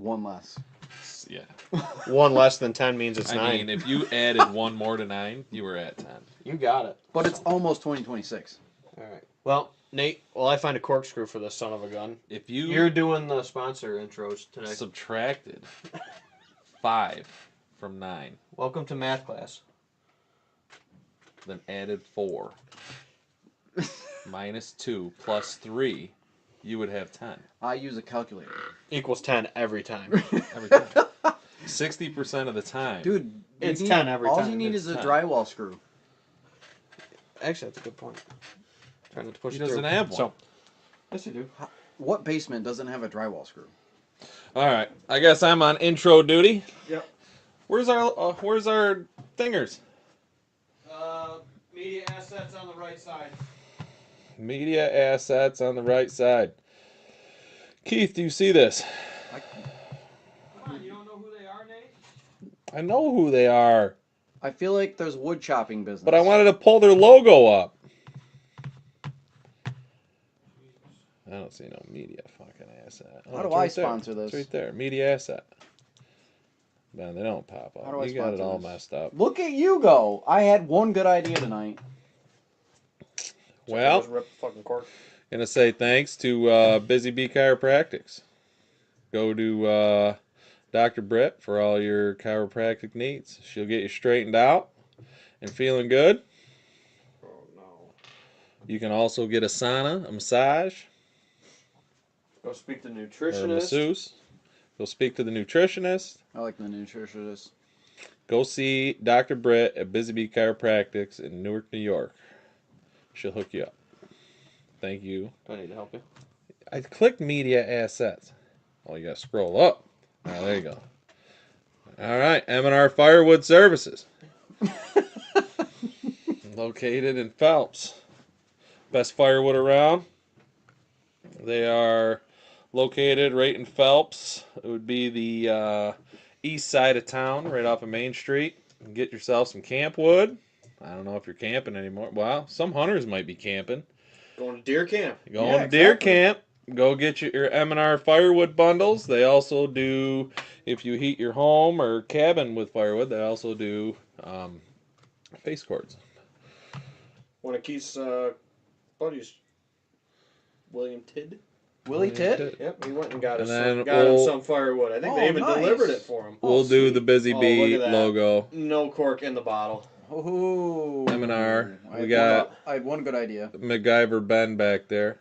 One less. Yeah. 1 less than 10 means it's 9. I mean, if you added one more to 9, you were at 10. You got it. But it's almost 2026. All right. Well, Nate, I find a corkscrew for this son of a gun. If you You're doing the sponsor intros tonight. subtracted 5 from 9, Welcome to math class. then added 4, minus 2 plus 3, you would have 10. I use a calculator. Equals 10 every time. Every time. 60% of the time. Dude, It's 10 every all time. you need It's is a 10. drywall screw. Actually, that's a good point. Trying to push He it through. doesn't have one. So, yes, you do. What basement doesn't have a drywall screw? All right, I guess I'm on intro duty. Yep. Where's our thingers? Media assets on the right side. Media assets on the right side. Keith, do you see this? Come on, you don't know who they are, Nate? I know who they are, I feel like there's wood chopping business. but I wanted to pull their logo up. I don't see no media fucking asset. How it's do I right there. sponsor this? It's right there. Media asset. Man, they don't pop up. How do I You got it sponsor all this? messed up. Look at you go. I had one good idea tonight. Well, Just rip the fucking cork. gonna say thanks to Busy Bee Chiropractics. Go to Dr. Britt for all your chiropractic needs. She'll get you straightened out and feeling good. Oh, no. You can also get a sauna, a massage, Go speak to the or a nutritionist. masseuse. Go speak to the nutritionist. I like the nutritionist. Go see Dr. Britt at Busy Bee Chiropractics in Newark, New York. She'll hook you up. Thank you. Do I need to help you? I clicked media assets. Oh, you gotta scroll up. Oh, there you go. All right, M&R Firewood Services. Located in Phelps. Best firewood around. They are located right in Phelps. It would be the east side of town, right off of Main Street. Get yourself some camp wood. I don't know if you're camping anymore. Well, some hunters might be camping. Going to deer camp. Going to deer camp. Go get your M&R firewood bundles. They also do, if you heat your home or cabin with firewood, they also do face cords. One of Keith's buddies, William Tidd. Willie Tit? Yep, he went and got, And us then some, got him we'll- some firewood. I think Oh, they even nice. delivered it for him. We'll do the Busy Oh, Bee look at that. logo. No cork in the bottle. Oh, M&R. I We had got I had one good idea. MacGyver Ben back there.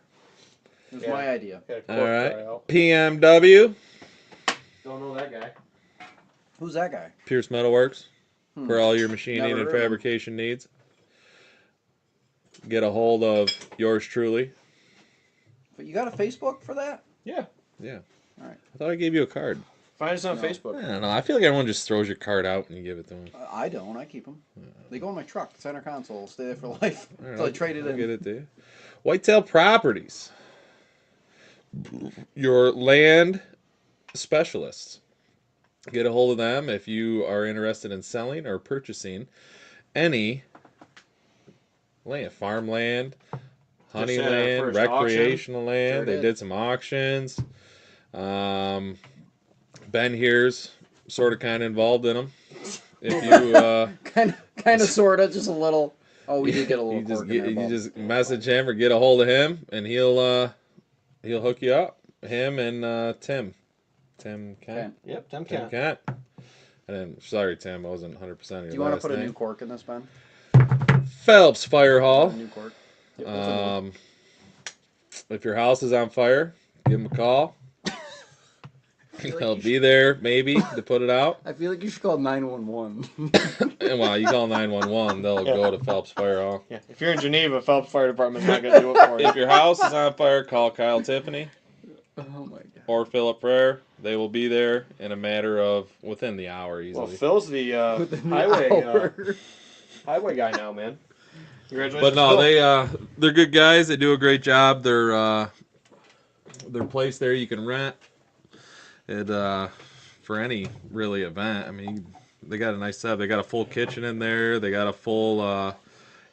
It was Yeah. my idea. Got a cork All right. tryout. PMW, Don't know that guy. Who's that guy? Pierce Metalworks, for all your machining Never and heard of him. fabrication needs. Get a hold of yours truly. But you got a Facebook for that? Yeah. Yeah. All right. I thought I gave you a card. Find us on No. Facebook. I don't know. I feel like everyone just throws your card out and you give it to them. I don't. I keep them. They go in my truck, center console. Stay there for life All right, until I trade it I'll in. get it to you. Whitetail Properties. Your land specialists. Get a hold of them if you are interested in selling or purchasing any land, farmland, honey Just had our land, first recreational land. Sure They did. did some auctions. Ben here's sort of kind of involved in them. If you kind of, sort of, just a little. Oh, we did get a little you just cork in there, you bub. just message him or get a hold of him, and he'll hook you up. Him and Tim Kent. Kent. Yep, Tim Tim Kent. Kent. And then, sorry, Tim, I wasn't 100% of your Do you want to last put a name. new cork in this, Ben? Phelps Fire A Hall. new cork. Yep, that's a new one. If your house is on fire, give him a call. He'll be there, maybe, to put it out. I feel like you should call 911. And while you call 911, they'll go to Phelps Fire Hall. Yeah. If you're in Geneva, Phelps Fire Department's not going to do it for you. If your house is on fire, call Kyle Tiffany Oh my god. or Philip Frere. They will be there in a matter of within the hour Well, easily. Phil's the Within the highway hour. highway guy now, man. Congratulations, But no, Phil. they're good guys. They do a great job. Their place there you can rent it for any really event. I mean, they got a nice setup. They got a full kitchen in there. They got a full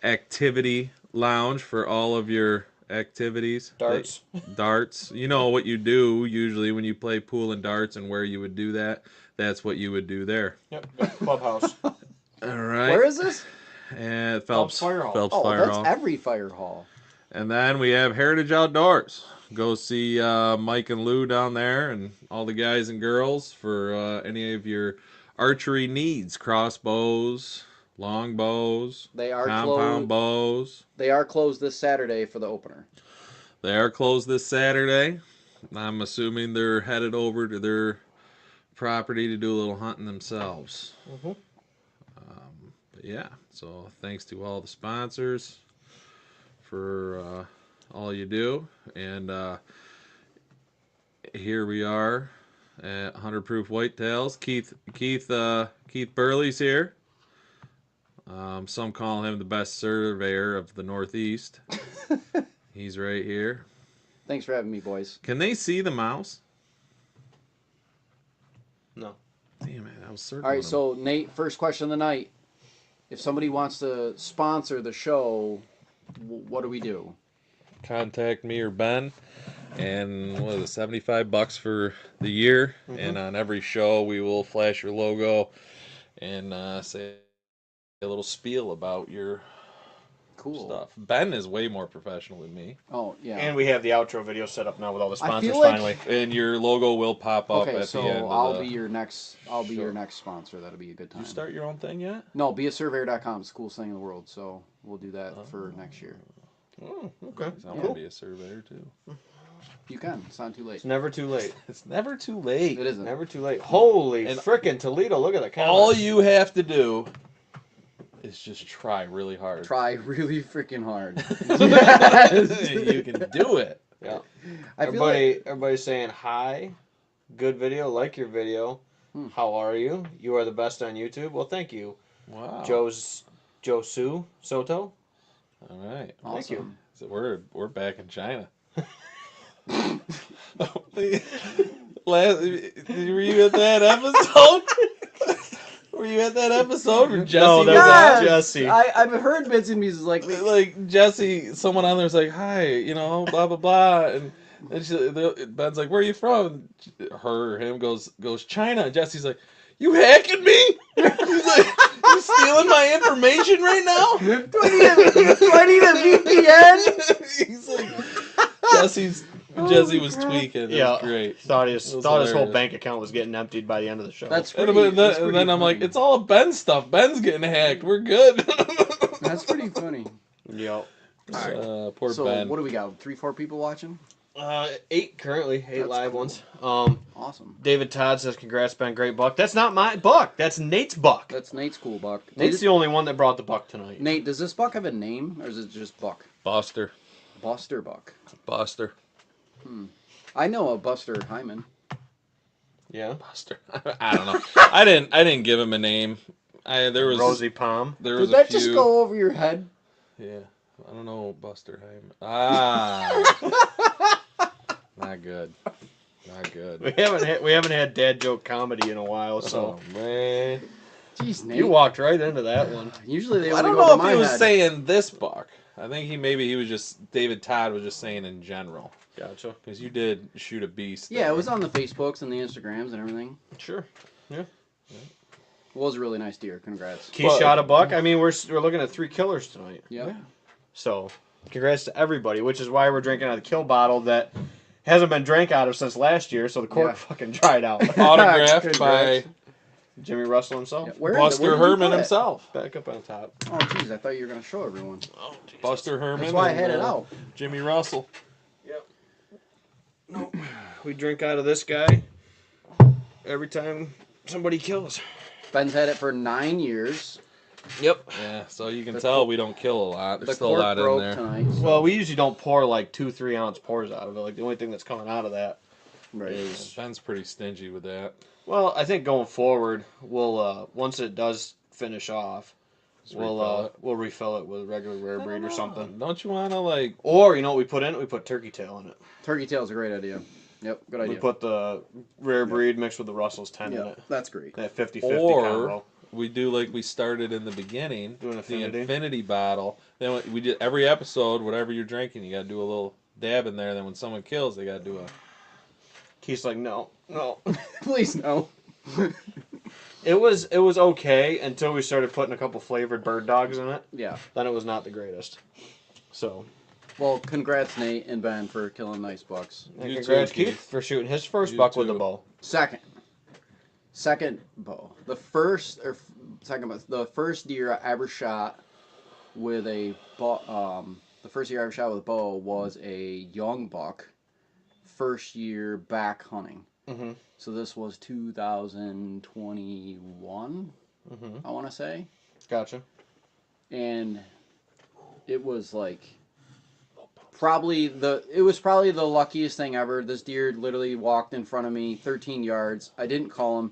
activity lounge for all of your activities. Darts. Darts. You know what you do usually when you play pool and darts and where you would do that. That's what you would do there. Yep. Clubhouse. All right. Where is this? And Phelps Fire Hall. Phelps Oh, Fire that's Hall. every fire hall. And then we have Heritage Outdoors. Go see Mike and Lou down there and all the guys and girls for any of your archery needs. Crossbows, long bows, They are compound bows. They are closed this Saturday for the opener. They are closed this Saturday. I'm assuming they're headed over to their property to do a little hunting themselves. Mm-hmm. But yeah, so thanks to all the sponsors for all you do. And here we are at 100 Proof Whitetails. Keith Burley's here. Some call him the best surveyor of the Northeast. He's right here. Thanks for having me, boys. Can they see the mouse? No. Damn it, I was certain. All right, so Nate, first question of the night. If somebody wants to sponsor the show, what do we do? Contact me or Ben, and what is it, $75 for the year? Mm-hmm. And on every show, we will flash your logo and say a little spiel about your Cool stuff. Ben is way more professional than me, Oh, yeah. And we have the outro video set up now with all the I sponsors feel like- finally. and your logo will pop up Okay, at so the end. I'll be your next Sure. sponsor. That'll be a good time. You start your own thing yet? No, beasurveyor.com is the coolest thing in the world, so we'll do that for next year. Oh, okay. I want to be a surveyor too. You can. It's not too late. It's never too late. It's never too late. It isn't. Never too late. Holy And frickin' Toledo, look at the comments. All you have to do is just try really hard. Try really freaking hard. You can do it. Yeah. I feel like Everybody's saying hi, good video, like your video. How are you? You are the best on YouTube. Well, thank you, Wow. Josu Soto. All right. awesome. Thank you. So we're back in China. Were you at that episode? Were you at that episode where Jesse No, that was was on? Jesse. I've heard bits and pieces Like Jesse, someone on there was like, "Hi, blah blah blah," and Ben's like, "Where are you from?" Her or him goes China. And Jesse's like, "You hacking me?" He's like, "You stealing my information right now?" do I need a VPN? He's like, Jesse was tweaking. It was great. Thought his was whole hilarious. bank account was getting emptied by the end of the show. That's And pretty. then, that's and pretty then I'm like, funny. it's all Ben's stuff. Ben's getting hacked. We're good. That's pretty funny. Yep. Poor So Ben. what do we got? 3-4 people watching? 8 currently, 8 That's live cool. ones. Awesome. David Todd says, "Congrats, Ben, great buck." That's not my buck. That's Nate's buck. That's Nate's cool buck. Nate's the only one that brought the buck tonight. Nate, does this buck have a name or is it just buck? Buster. Buster buck. Buster. I know a Buster Hyman. Yeah. Buster. I don't know. I didn't give him a name. There was Rosie Palm. There Did was that a few. just go over your head? Yeah. I don't know Buster Hyman. Ah. Not good. Not good. We haven't had dad joke comedy in a while, so Oh man. Jeez, Nate. you walked right into that one. Usually they I only don't go know over if my he was head. saying this buck. I think he was just David Todd was just saying in general Gotcha. because you did shoot a beast. Yeah, there. it was on the Facebooks and the Instagrams and everything. Sure. Yeah. It was a really nice deer. Congrats. Key shot a buck. I mean, we're looking at 3 killers tonight. Yep. Yeah. So, congrats to everybody, which is why we're drinking out of the kill bottle that hasn't been drank out of since last year, so the cork fucking dried out. Autographed by Congrats. Jimmy Russell himself. Yeah, where is it? Buster Where did you Herman put it? himself. Back up on top. Oh, jeez, I thought you were going to show everyone. Oh, geez. Buster Herman. That's why I and, had it out. Jimmy Russell. Yep. Nope. We drink out of this guy every time somebody kills. Ben's had it for 9 years. Yep. Yeah, so you can The tell cork- we don't kill a lot. The There's still a cork lot in broke there. tonight. So. Well, we usually don't pour like 2-3 ounce pours out of it. Like the only thing that's coming out of that right. is. Ben's pretty stingy with that. Well, I think going forward, we'll once it does finish off, Just refill it. we'll refill it with regular rare breed or something. Don't you want to like? Or you know what we put in it? We put turkey tail in it. Turkey tail's a great idea. Yep, good idea. We put the rare breed mixed with the Russell's 10 in yeah, it. that's great. That 50-50 Or combo. we do like we started in the beginning, Do an the infinity. infinity bottle. Then we did every episode, whatever you're drinking, you got to do a little dab in there. Then when someone kills, they got to do a. Keith's like, no. Please no. It was okay until we started putting a couple flavored bird dogs in it. Yeah. Then it was not the greatest. So, Well, congrats, Nate and Ben, for killing nice bucks. and You congrats too, Keith Keith. for shooting his first You buck with a too. bow. Second bow. The first deer I ever shot with a bow. The first deer I ever shot with a bow was a young buck. First year back hunting. Mm-hmm. So this was 2021. Mm-hmm. I want to say, Gotcha. and it was like probably the luckiest thing ever. This deer literally walked in front of me 13 yards. I didn't call him.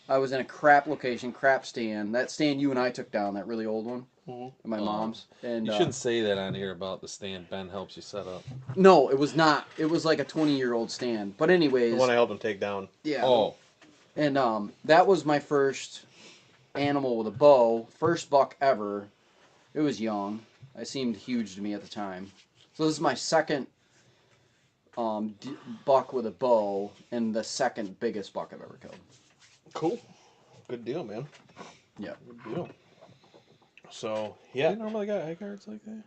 I was in a crap location, crap stand. That stand you and I took down, that really old one, Mm-hmm. at my mom's. And You shouldn't say that on here about the stand Ben helps you set up. no, it was not. It was like a 20-year-old stand. But anyways, The one I helped him take down. yeah. Oh, And that was my first animal with a bow, first buck ever. It was young. It seemed huge to me at the time. So this is my second buck with a bow, and the second biggest buck I've ever killed. Cool. Good deal, man. Yeah. Good deal. So, yeah. yeah. You normally got eye guards like that?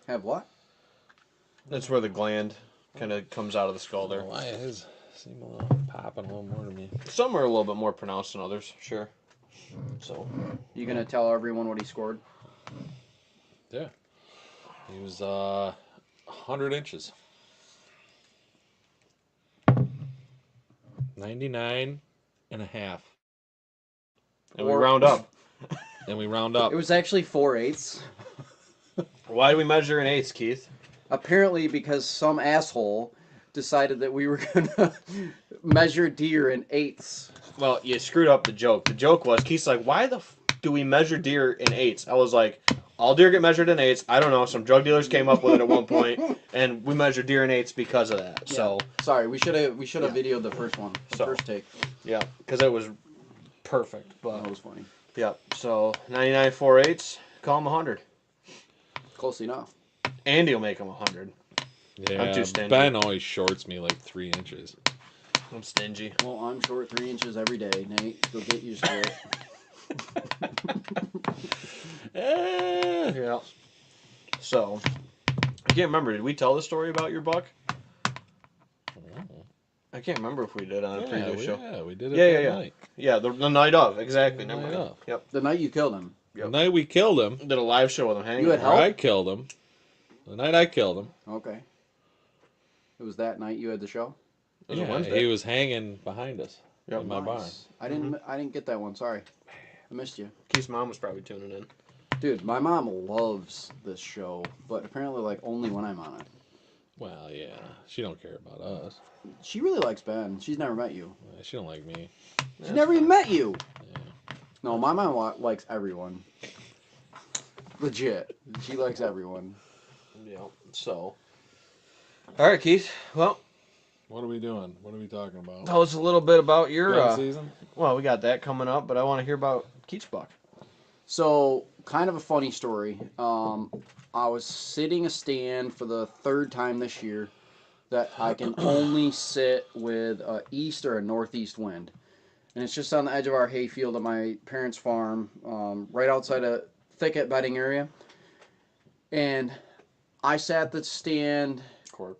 Have what? That's where the gland kind of comes out of the skull there. Why his seem a little popping a little more to me. Some are a little bit more pronounced than others, sure. So, You gonna tell everyone what he scored? Yeah. He was 100 inches. 99 and a half. and we round up. And we round up. It was actually 4/8. Why do we measure in eighths, Keith? Apparently, because some asshole decided that we were gonna measure deer in eighths. Well, you screwed up the joke. The joke was, Keith's like, why the do we measure deer in eighths? I was like, all deer get measured in eighths. I don't know. Some drug dealers came up with it at one point, and we measure deer in eighths because of that. So, Sorry, we should have videoed the first one, the So- first take. yeah, because it was perfect. But, That was funny. yeah, so 99 4/8, call him 100. Close enough. Andy will make him 100. Yeah, I'm too stingy. Ben always shorts me like 3 inches. I'm stingy. Well, I'm short 3 inches every day, Nate. Go get used to it. Yeah. So, I can't remember. Did we tell the story about your buck? I can't remember if we did on a previous show. Yeah, we did it Yeah, that yeah. night. Yeah, the night of. Exactly. The Never night mind. of. Yep. The night you killed him. The night we killed him, Did a live show with him hanging. You had or help? I killed him. The night I killed him, Okay. It was that night you had the show? It was a yeah, Wednesday. he was hanging behind us Yep. in my barn. Nice. I didn't get that one. Sorry. I missed you. Keith's mom was probably tuning in. Dude, my mom loves this show, but apparently like only when I'm on it. Well, yeah, she don't care about us. She really likes Ben. She's never met you. She don't like me. She's never even met you. Yeah. No, my mom likes everyone. Legit. She likes everyone. Yeah. So. All right, Keith. Well, What are we doing? What are we talking about? tell us a little bit about your. Gun season? Well, we got that coming up, but I want to hear about Keith's buck. So, kind of a funny story. I was sitting a stand for the third time this year that I can only sit with a east or a northeast wind. And it's just on the edge of our hayfield at my parents' farm, right outside a thicket bedding area. And I sat the stand Cork.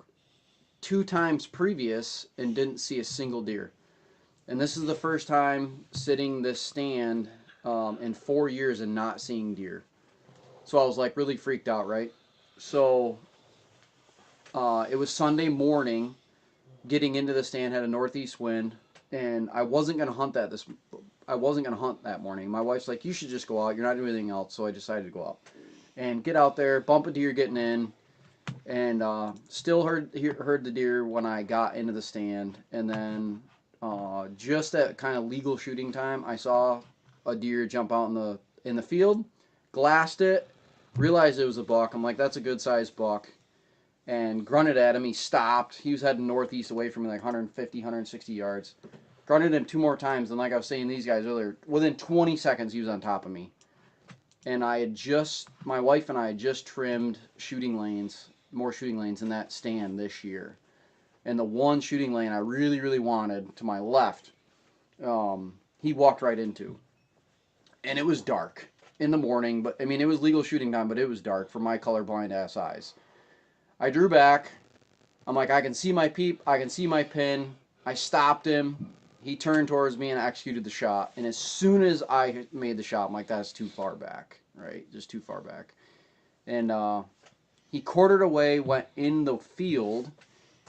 2 times previous and didn't see a single deer. And this is the first time sitting this stand in 4 years and not seeing deer. So I was like really freaked out, right? So it was Sunday morning, getting into the stand, had a northeast wind, and I wasn't gonna hunt that morning. My wife's like, you should just go out. You're not doing anything else. So I decided to go out and get out there, bump a deer getting in, and still heard the deer when I got into the stand. And then just at kind of legal shooting time, I saw a deer jump out in the field, glassed it, realized it was a buck. I'm like, that's a good sized buck, and grunted at him. He stopped. He was heading northeast away from me like 150, 160 yards. grunted him 2 more times, and like I was saying, these guys earlier, within 20 seconds he was on top of me. And my wife and I had just trimmed more shooting lanes in that stand this year. And the one shooting lane I really, really wanted to my left, he walked right into. And it was dark in the morning, but I mean, it was legal shooting time, but it was dark for my colorblind ass eyes. I drew back. I'm like, I can see my peep, I can see my pin. I stopped him. He turned towards me and executed the shot. And as soon as I made the shot, I'm like, that's too far back, right? Just too far back. And he quartered away, went in the field,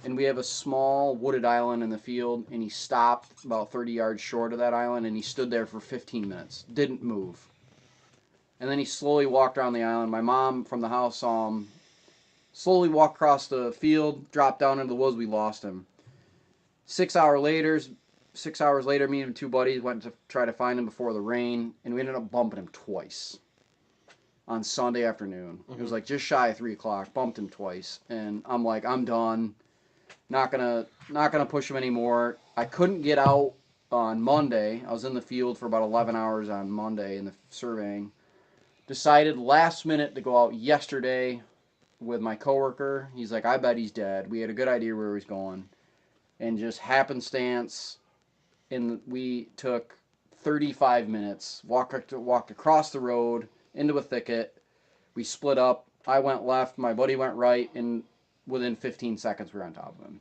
and we have a small wooded island in the field, and he stopped about 30 yards short of that island, and he stood there for 15 minutes, didn't move. And then he slowly walked around the island. My mom from the house saw him slowly walk across the field, drop down into the woods. We lost him. 6 hours later, me and 2 buddies went to try to find him before the rain, and we ended up bumping him twice on Sunday afternoon. It was like just shy of 3 o'clock. Bumped him twice, and I'm like, I'm done. Not gonna push him anymore. I couldn't get out on Monday. I was in the field for about 11 hours on Monday in the surveying. Decided last minute to go out yesterday with my coworker. He's like, I bet he's dead. We had a good idea where he was going, and just happenstance. And we took 35 minutes, walked across the road into a thicket. We split up. I went left, my buddy went right, and within 15 seconds we were on top of him.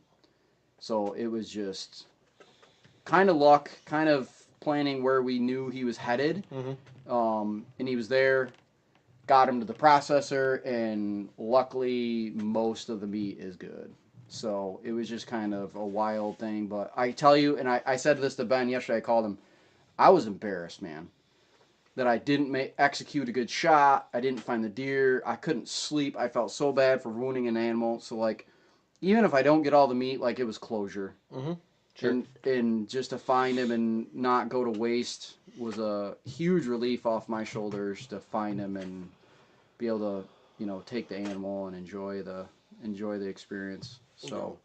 So it was just kind of luck, kind of planning where we knew he was headed. And he was there, got him to the processor, and luckily most of the meat is good. So it was just kind of a wild thing. But I tell you, and I said this to Ben yesterday, I called him, I was embarrassed, man, that I didn't execute a good shot. I didn't find the deer. I couldn't sleep. I felt so bad for wounding an animal. So, like, even if I don't get all the meat, like, it was closure. Sure. And just to find him and not go to waste was a huge relief off my shoulders to find him and be able to, take the animal and enjoy the experience. So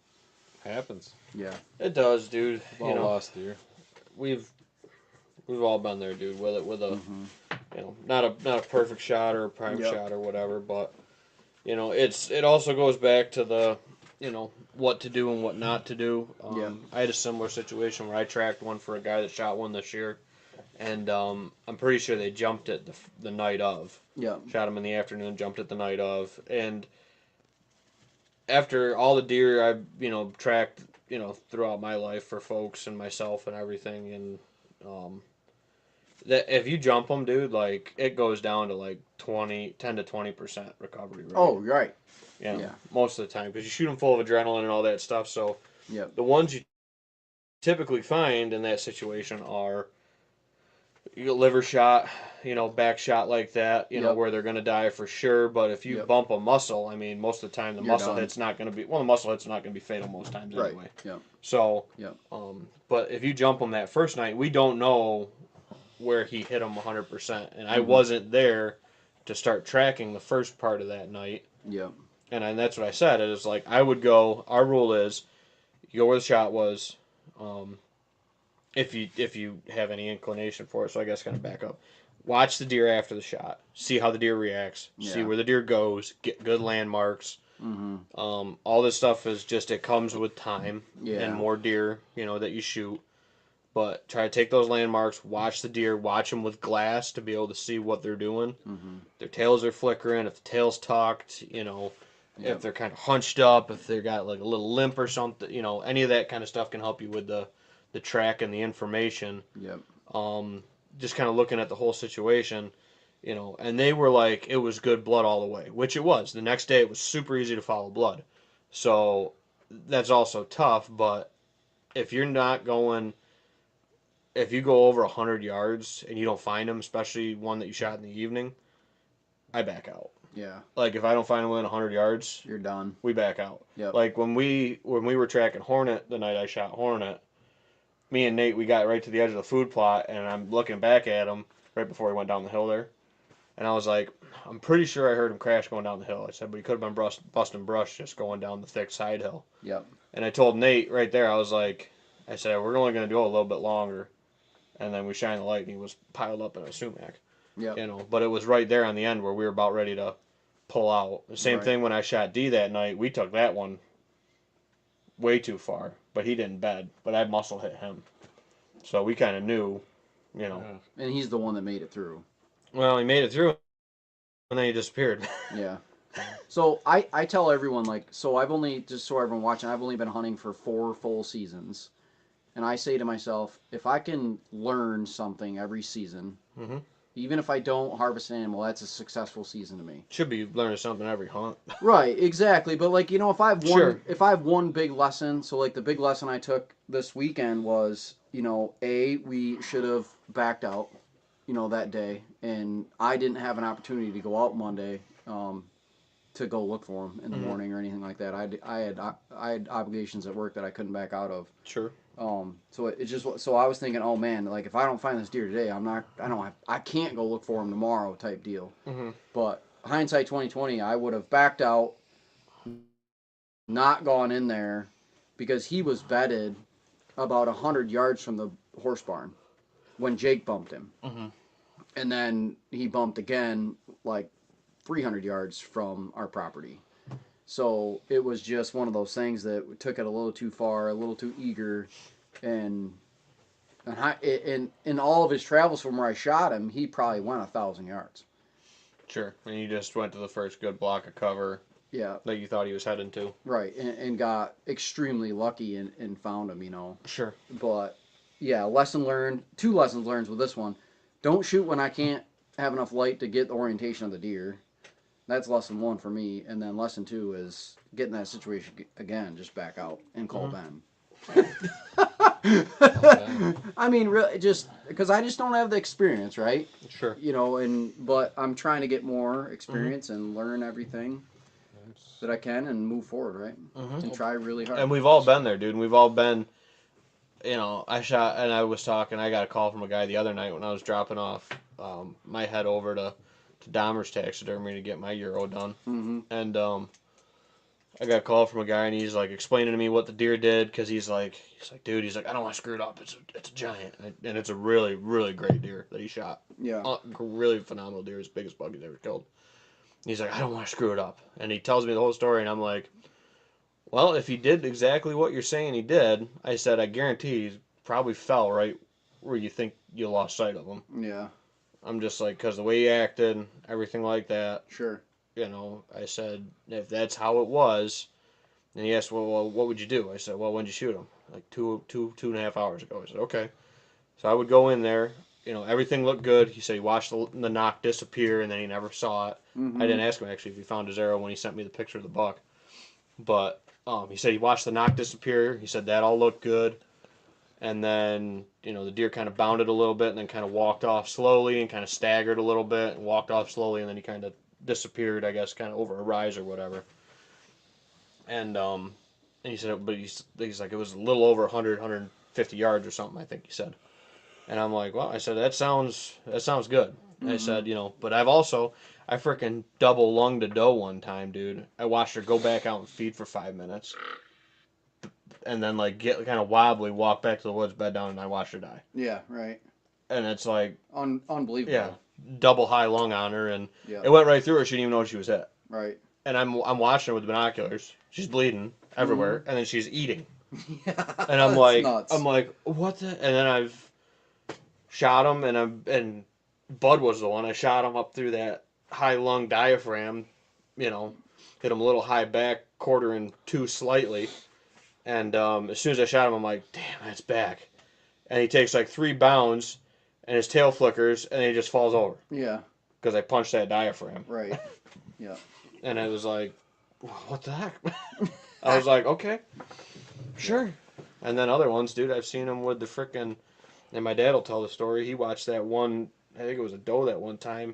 Happens. yeah, It does, dude. All lost deer. We've all been there, dude. With a not a perfect shot or a prime shot or whatever, but it also goes back to the what to do and what not to do. I had a similar situation where I tracked one for a guy that shot one this year, and I'm pretty sure they jumped it the night of. Yeah. Shot him in the afternoon, jumped it the night of, and after all the deer I've tracked throughout my life for folks and myself and everything, and that if you jump them, dude, like it goes down to like 10 to 20% recovery rate. Oh, right. Yeah. Most of the time, because you shoot them full of adrenaline and all that stuff. So the ones you typically find in that situation are liver shot, back shot like that, where they're going to die for sure. But if you bump a muscle, I mean, most of the time the muscle hit's not going to be, the muscle hit's not going to be fatal most times anyway. Yeah. So, but if you jump them that first night, we don't know where he hit them 100%. And I wasn't there to start tracking the first part of that night. Yeah. And that's what I said. It was like, I would go, our rule is, you go where the shot was, if you have any inclination for it. So I guess kind of back up. Watch the deer after the shot. See how the deer reacts. See where the deer goes. Get good landmarks. All this stuff is just, it comes with time and more deer, that you shoot. But try to take those landmarks, watch the deer, watch them with glass to be able to see what they're doing. Their tails are flickering, if the tail's tucked, if they're kind of hunched up, if they've got like a little limp or something, any of that kind of stuff can help you with the track and the information. Just kind of looking at the whole situation, and they were like, it was good blood all the way, which it was. The next day it was super easy to follow blood. So that's also tough, but if you're not going... If you go over 100 yards and you don't find them, especially one that you shot in the evening, I back out. Yeah. Like, if I don't find them within 100 yards, You're done. we back out. Yep. Like, when we were tracking Hornet the night I shot Hornet, me and Nate, we got right to the edge of the food plot, and I'm looking back at him right before he went down the hill there. And I was like, I'm pretty sure I heard him crash going down the hill. I said, but he could have been busting brush just going down the thick side hill. Yep. And I told Nate right there, I was like, I said, we're only going to go a little bit longer. And then we shine the light, and he was piled up in a sumac. Yeah. You know, but it was right there on the end where we were about ready to pull out. The same thing when I shot D that night. We took that one way too far, but he didn't bed. But I muscle hit him. So we kind of knew, you know. Yeah. And he's the one that made it through. Well, he made it through, and then he disappeared. Yeah. So I tell everyone, like, so I've only, just so everyone watching, I've only been hunting for 4 full seasons. And I say to myself, if I can learn something every season, even if I don't harvest an animal, that's a successful season to me. Should be learning something every hunt. Right, exactly. But like, you know, if I have one big lesson, so like the big lesson I took this weekend was, you know, we should have backed out, you know, that day, and I didn't have an opportunity to go out Monday to go look for them in the morning or anything like that. I had obligations at work that I couldn't back out of. Sure. So it just, so I was thinking, oh man, like if I don't find this deer today, I can't go look for him tomorrow type deal. But hindsight 2020, I would have backed out, not gone in there, because he was bedded about 100 yards from the horse barn when Jake bumped him. And then he bumped again like 300 yards from our property. So it was just one of those things that took it a little too far, a little too eager, and in all of his travels from where I shot him, he probably went 1,000 yards. Sure. And you just went to the first good block of cover. Yeah. That you thought he was heading to. Right, and got extremely lucky and found him, you know. Sure. But yeah, lesson learned. 2 lessons learned with this one: don't shoot when I can't have enough light to get the orientation of the deer. That's lesson 1 for me. And then lesson 2 is get in that situation again, just back out and call Ben. I mean, really, just because I just don't have the experience, right? Sure. You know, but I'm trying to get more experience and learn everything that I can and move forward, right? And try really hard. And we've all been there, dude. And we've all been, you know, I was talking, I got a call from a guy the other night when I was dropping off my head over to Dahmer's taxidermy to get my Euro done. And I got a call from a guy, and he's like explaining to me what the deer did, because he's like, dude, I don't want to screw it up. It's a giant, and it's a really, really great deer that he shot. Yeah. Really phenomenal deer, as big as bug he's ever killed. He's like, I don't want to screw it up, and he tells me the whole story, and I'm like, well, if he did exactly what you're saying he did, I said, I guarantee he probably fell right where you think you lost sight of him. Yeah. I'm just like, because the way he acted, everything like that. Sure. You know, I said, if that's how it was, and he asked, well, what would you do? I said, well, when did you shoot him? Like two and a half hours ago. I said, okay. So I would go in there, you know, everything looked good. He said he watched the knock disappear, and then he never saw it. I didn't ask him, actually, if he found his arrow when he sent me the picture of the buck. But he said he watched the knock disappear. He said that all looked good. And then, you know, the deer kind of bounded a little bit and then kind of walked off slowly and kind of staggered a little bit and walked off slowly, and then he kind of disappeared, I guess, kind of over a rise or whatever. And he said, but he's like, it was a little over 100, 150 yards or something, I think he said. And I'm like, well, I said, that sounds good. I said, you know, but I freaking double lunged a doe one time, dude. I watched her go back out and feed for 5 minutes. And then, like, get kind of wobbly, walk back to the woods, bed down, and I watched her die. Yeah, right. And it's like... unbelievable. Yeah. Double high lung on her, and yeah. It went right through her. She didn't even know she was hit. Right. And I'm watching her with binoculars. She's bleeding everywhere, and then she's eating. Yeah, and I'm like, nuts. What the? And then I've shot him, and Bud was the one. I shot him up through that high lung diaphragm, you know, hit him a little high back, quartering too slightly. And as soon as I shot him, I'm like, damn, that's back. And he takes like 3 bounds, and his tail flickers, and he just falls over. Yeah. Because I punched that diaphragm. Right. Yeah. And it was like, what the heck? I was like, okay, sure. And then other ones, dude, I've seen them with the frickin', and my dad will tell the story. He watched that one, I think it was a doe that one time.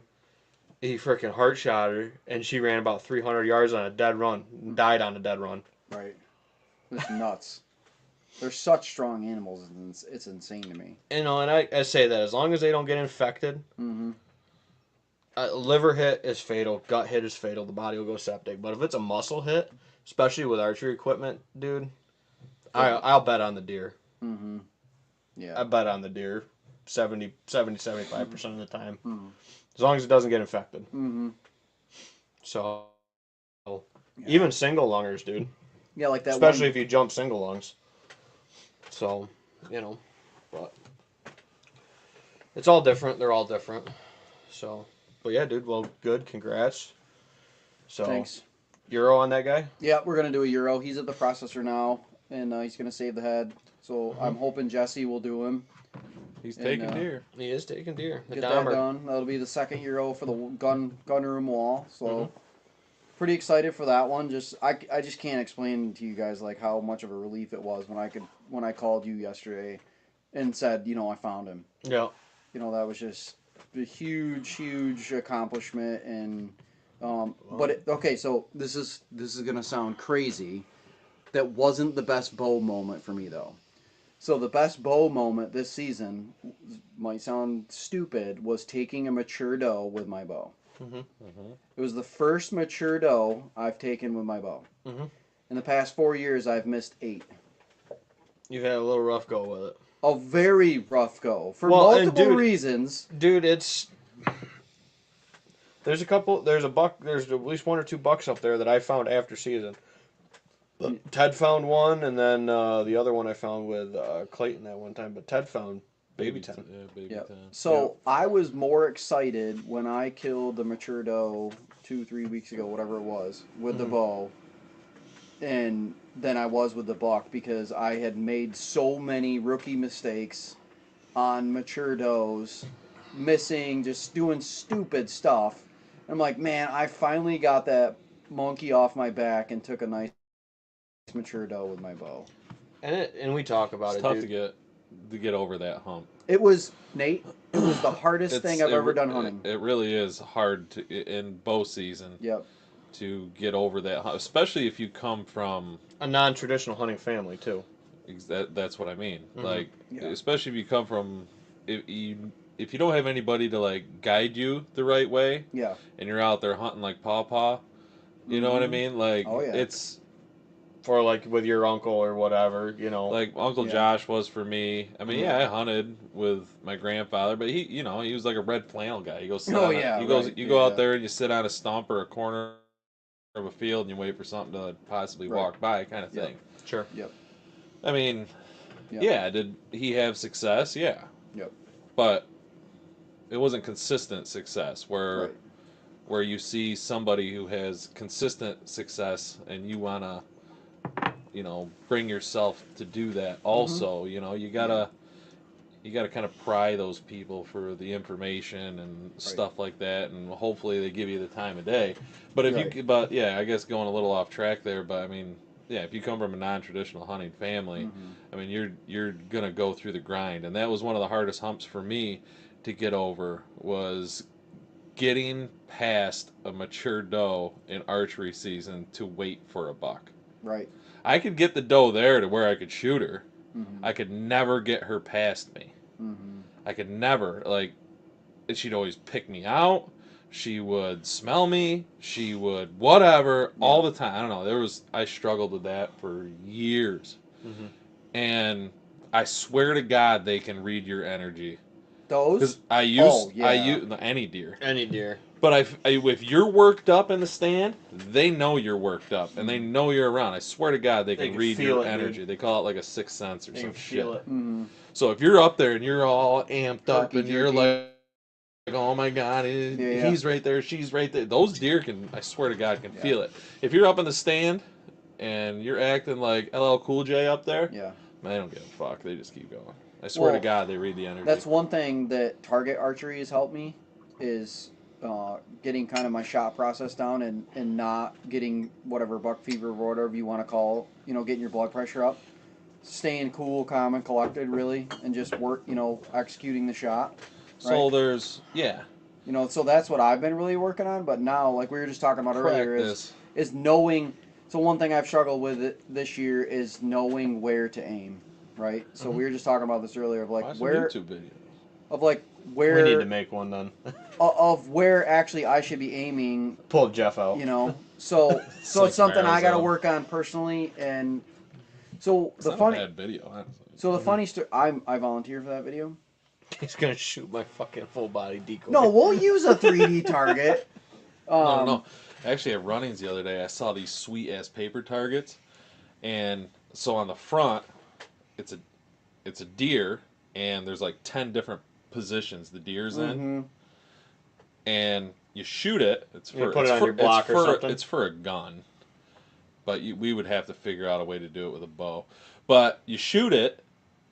He frickin' heart shot her, and she ran about 300 yards on a dead run, and died on a dead run. Right. It's nuts. They're such strong animals, and it's insane to me. You know, and I say that as long as they don't get infected, liver hit is fatal, gut hit is fatal, the body will go septic. But if it's a muscle hit, especially with archery equipment, dude, I'll bet on the deer. Mm-hmm. Yeah. I bet on the deer 75% of the time. Mm-hmm. As long as it doesn't get infected. Mm-hmm. So, Yeah. even single lungers, dude. Yeah, like that Especially one. if you jump single lungs. So, but it's all different. They're all different. So, but yeah, dude. Well, good. Congrats. So, Thanks. Euro on that guy? Yeah, we're gonna do a Euro. He's at the processor now, and he's gonna save the head. So I'm hoping Jesse will do him. He's And, taking deer. He is taking deer. The Get Dahmer. that done. That'll be the second Euro for the gun room wall. So Mhm. pretty excited for that one. I just can't explain to you guys like how much of a relief it was when I called you yesterday, and said I found him. Yeah. That was just a huge accomplishment. And okay, so this is gonna sound crazy. That wasn't the best bow moment for me though. So the best bow moment this season might sound stupid, was taking a mature doe with my bow. Mhm. It was the first mature doe I've taken with my bow. Mhm. In the past 4 years, I've missed 8. You've had a little rough go with it. A very rough go for Well, and multiple dude- reasons. Dude, there's a buck, there's at least 1 or 2 bucks up there that I found after season. Ted found one, and then the other one I found with Clayton that one time. But Ted found baby 10. Yeah, baby Yep. 10. So I was more excited when I killed the mature doe 2-3 weeks ago, whatever it was, with the bow, and than I was with the buck, because I had made so many rookie mistakes on mature does, missing, just doing stupid stuff. And I'm like, man, I finally got that monkey off my back and took a nice mature doe with my bow. And we talk about It's it, tough dude. to get over that hump. It was, Nate, it was the hardest thing I've ever done hunting. It really is hard in bow season Yep. to get over that hump, especially if you come from A non-traditional hunting family too. that's what I mean. Mhm. Like, Yeah. especially if you come from if you don't have anybody to like guide you the right way, Yeah. and you're out there hunting like pawpaw, you know what I Mhm. mean? Like, Oh, yeah. it's Or like with your uncle or whatever, like Uncle Yeah. Josh was for me. I mean, Mhm. yeah, I hunted with my grandfather, but he was like a red flannel guy. You go sit Oh, on yeah, you go right. you go out Yeah. there and you sit on a stump or a corner of a field and you wait for something to possibly Right. walk by, kind of Yep. thing. Sure. Yep. I mean, Yep. yeah, did he have success? Yeah, Yep. but it wasn't consistent success Right. where you see somebody who has consistent success and you want to bring yourself to do that also. You gotta kind of pry those people for the information and stuff like that, and hopefully they give you the time of day. But Right. yeah, I guess going a little off track there, but I mean, yeah, if you come from a non-traditional hunting family, Mhm. I mean, you're gonna go through the grind, and that was one of the hardest humps for me to get over, was getting past a mature doe in archery season to wait for a buck. Right. I could get the doe there to where I could shoot her. Mhm. I could never get her past me. Mhm. I could never, like, she'd always pick me out. She would smell me. She would whatever all the time. I don't know. I struggled with that for years. Mhm. And I swear to God they can read your energy. Those? Because I Oh, use any deer. Any deer. But if you're worked up in the stand, they know you're worked up and they know you're around. I swear to God, they can read feel your it, energy. dude. They call it like a sixth sense or They some can shit. feel it. Mhm. So if you're up there and you're all amped up and you're Herky-jerky. like, oh my God, Yeah. he's right there, she's right there. Those deer can, I swear to God, can Yeah. feel it. If you're up in the stand and you're acting like LL Cool J up there, Yeah. man, they don't give a fuck. They just keep going. I swear to Well, God, they read the energy. That's one thing that target archery has helped me, is getting kind of my shot process down, and not getting whatever buck fever or whatever you want to call, getting your blood pressure up. Staying cool, calm, and collected, really, and just executing the shot. So Right? So that's what I've been really working on. But now, like we were just talking about earlier, is knowing. So one thing I've struggled with this year is knowing where to aim. Right. So we were just talking about this earlier, of like Watch some where YouTube videos. of like We need where to make one then. of where actually I should be aiming. Pull Jeff out. So Like it's something I got to Arizona. work on personally, and so It's the not funny. a bad video, honestly. So the funny story, I volunteered for that video. He's gonna shoot my fucking full body decoy. No, we'll use a 3D target. No. Actually, at runnings the other day, I saw these sweet ass paper targets, and so on the front, it's a deer, and there's like 10 different positions the deer's in, and you shoot it. It's for You put it on your block or something? It's for a gun, but we would have to figure out a way to do it with a bow. But you shoot it,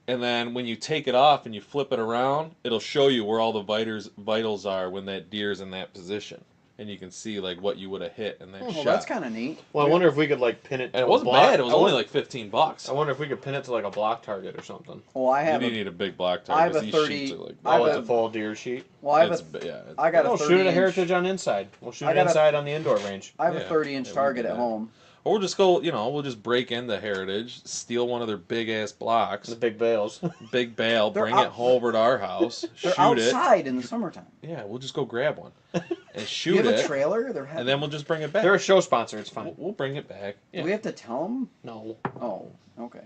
and then when you take it off and you flip it around, it'll show you where all the vitals are when that deer's in that position. And you can see like what you would have hit in that shot. Well, that's kind of neat. Well, I wonder if we could like pin it to And it a wasn't block. bad. It was only like $15. I wonder if we could pin it to like a block target or something. Well, I have You need a big block I have target. a These 30 sheets are like I have Oh, it's a- a full deer sheet. well, I have it's, a yeah, it's, I got a We'll 30 shoot it at inch, Heritage on inside. We'll shoot I it got a- inside on the indoor range. I have a Yeah, 30-inch yeah, we target can at do that. home. Or we'll just go, we'll just break into Heritage, steal one of their big ass blocks, The big bales. big bale, They're bring out- it over to our house, They're shoot it. outside in the summertime. Yeah, we'll just go grab one and Do shoot you have a it, trailer? They're and then we'll just bring it back. They're a show sponsor. It's fine. We'll bring it back. Yeah. Do we have to tell them? No. Oh, okay.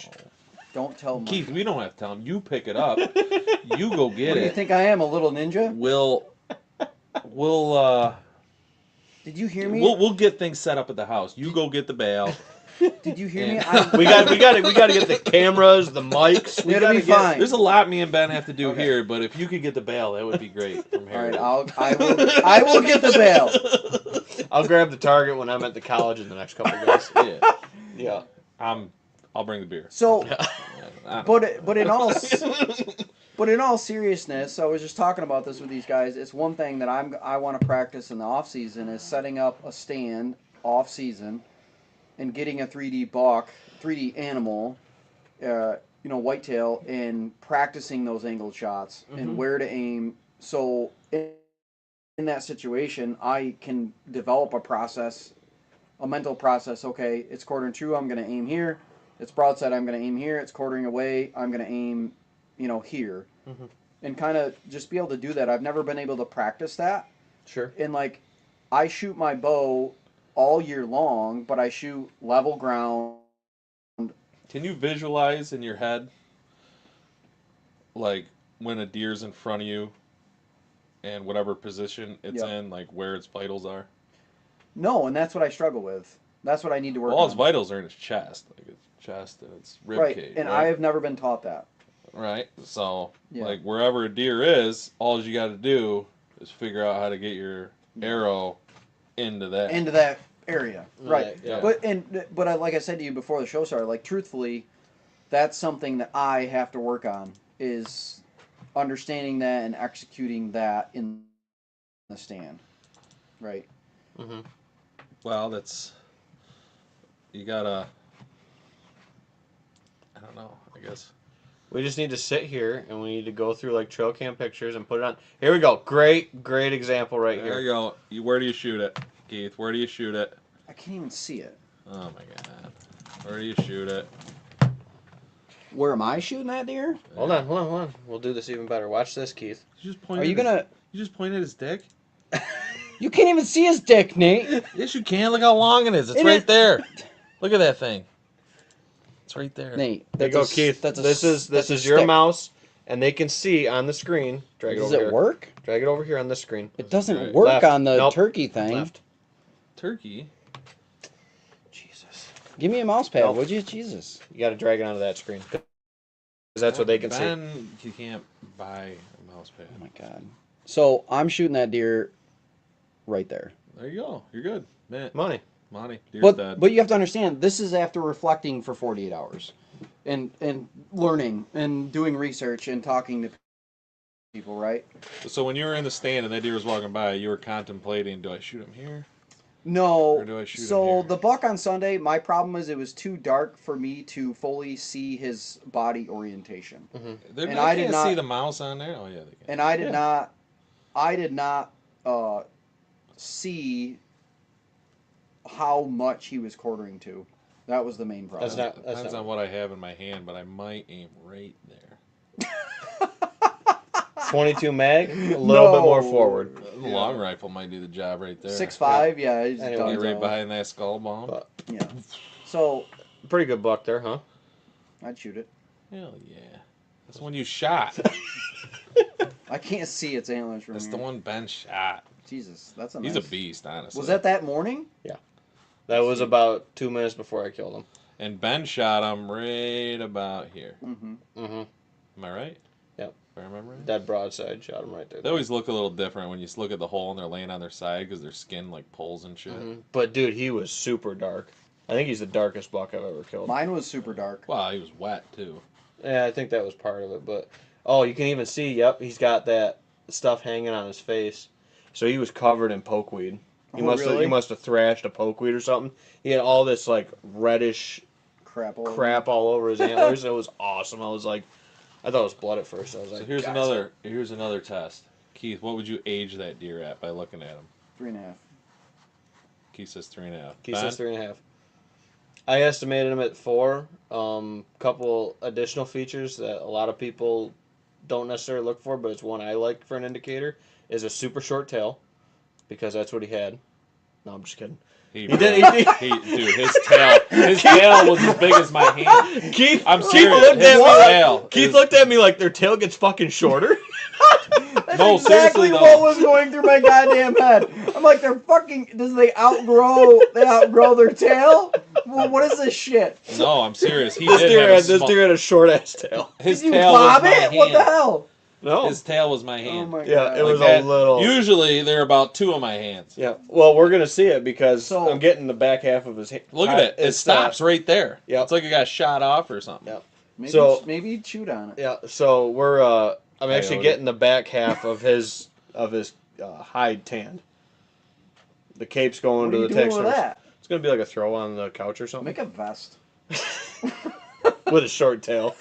No. Don't tell them. Keith, we don't have to tell him. You pick it up. You go get What do you it. think I am, a little ninja? We'll Did you hear me? we'll get things set up at the house. You go get the bale. Did you hear me? And- We got to get the cameras, the mics. We It'll gotta be get- fine. There's a lot me and Ben have to do Okay. here, but if you could get the bale, that would be great from All right, Heritage. I will get the bail. I'll grab the target when I'm at the college in the next couple of days. Yeah, Yeah. I'll bring the beer. So, I- but in all seriousness, I was just talking about this with these guys. It's one thing that I want to practice in the off season is setting up a stand off season and getting a 3D animal, whitetail, and practicing those angled shots and where to aim. So in that situation, I can develop a mental process. Okay, it's quartering true, I'm going to aim here. It's broadside, I'm going to aim here. It's quartering away, I'm going to aim, here. And kind of just be able to do that. I've never been able to practice that. Sure. And I shoot my bow all year long, but I shoot level ground. Can you visualize in your head, like when a deer's in front of you, and whatever position it's Yep. in, like where its vitals are? No, and that's what I struggle with. That's what I need to work All its on. vitals are in its chest, like its chest and its rib Right, cage. and right? I have never been taught that. Right. So, Yeah. like wherever a deer is, all you got to do is figure out how to get your arrow into that. Area, right? Yeah. But like I said to you before the show started, truthfully, that's something that I have to work on is understanding that and executing that in the stand, right? Mm-hmm. Well, you gotta. I don't know. I guess. We just need to sit here and we need to go through trail cam pictures and put it on. Here we go. Great example right There here. you go. Where do you shoot it, Keith? Where do you shoot it? I can't even see it. Oh my God. Where do you shoot it? Where am I shooting that deer? Hold on. We'll do this even better. Watch this, Keith. You just point. Are at you his- gonna? You just point at his dick. You can't even see his dick, Nate. Yes, you can. Look how long it is. It's It right is- there. Look at that thing. It's right there. Nate, There you go, Keith. This is your mouse, and they can see on the screen. Drag it Does over it here. work? Drag it over here on the screen. It doesn't Right. work Left. on the Nope. turkey thing. Left. Turkey. Jesus. Give me a mouse pad, Nope. would you? Jesus. You got to drag it onto that screen. Because that's what they can see. Ben, you can't buy a mouse pad. Oh my God. So I'm shooting that deer right there. There you go. You're good. Man, Money. Monty, deer's But dead. you have to understand, this is after reflecting for 48 hours, and learning and doing research and talking to people, right? So when you were in the stand and that deer was walking by, you were contemplating, do I shoot him here? No. Or do I shoot him So here? the buck on Sunday, my problem is it was too dark for me to fully see his body orientation, They And I did can't not- see the mouse on there? Oh, yeah, they can. and I did not see how much he was quartering to. That was the main problem. That's not- Depends on what I have in my hand, but I might aim right there. 22 mag, a little bit more No. forward. The long rifle might do the job right there. 6'5", yeah. He's Anyway, done Get right so. behind that skull bone. But Yeah. So pretty good buck there, huh? I'd shoot it. Hell yeah. That's the one you shot. I can't see its antlers from That's here. the one Ben shot. Jesus, that's a He's nice... a beast, honestly. Was that morning? That was about 2 minutes before I killed him. And Ben shot him right about here. Mm-hmm. Mm-hmm. Am I right? Yep. If I remember right? Dead broadside, shot him right there. They always look a little different when you look at the hole and they're laying on their side because their skin like pulls and shit. Mm-hmm. But dude, he was super dark. I think he's the darkest buck I've ever killed. Mine was super dark. Wow, he was wet too. Yeah, I think that was part of it. But you can even see. Yep, he's got that stuff hanging on his face. So he was covered in pokeweed. He Really? must have thrashed a pokeweed or something. He had all this like reddish Crap all over his antlers. It was awesome. I thought it was blood at first. I was like, So here's another test. Keith, what would you age that deer at by looking at him? 3.5. Keith says 3.5. He says 3.5. I estimated him at 4. Couple additional features that a lot of people don't necessarily look for, but it's one I like for an indicator, is a super short tail, because that's what he had. No, I'm just kidding. Dude, his tail was as big as my hand. Keith Keith looked at me like their tail gets fucking shorter. That's No, exactly seriously, though. what was going through my goddamn head. I'm like, they're fucking... They outgrow their tail? Well, what is this shit? No, I'm serious. This deer had a short ass tail. His Did you tail was bob my it? hand. What the hell? No. His tail was my Oh hand. my Yeah, god. it was Like a little. Usually they're about 2 of my hands. Yeah. Well, we're gonna see it because So- I'm getting the back half of his hand. Look at it. It stops right there. Yep. It's like it got shot off or something. Yep. Maybe you chewed on it. Yeah. So we're. I'm actually Coyote. getting the back half of his hide tanned. The cape's going What are to you the doing texture. with that? It's gonna be like a throw on the couch or something Make a vest. with a short tail.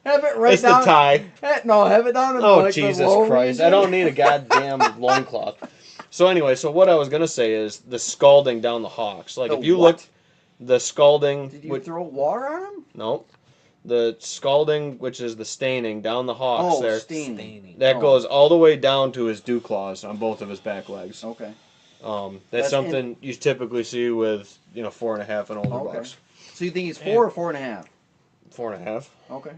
Have it right It's down. the tie. No, have it down in Oh, like Jesus the low Christ. region. I don't need a goddamn loincloth. So anyway, what I was going to say is the scalding down the hocks. Like, The if you what? look, the scalding... Did you throw water on him? No. The scalding, which is the staining down the hocks Oh, there, staining. that Oh. goes all the way down to his dew claws on both of his back legs. Okay. That's something you typically see with, 4.5 and older Okay. bucks. So you think he's 4 or 4.5? 4.5. Okay.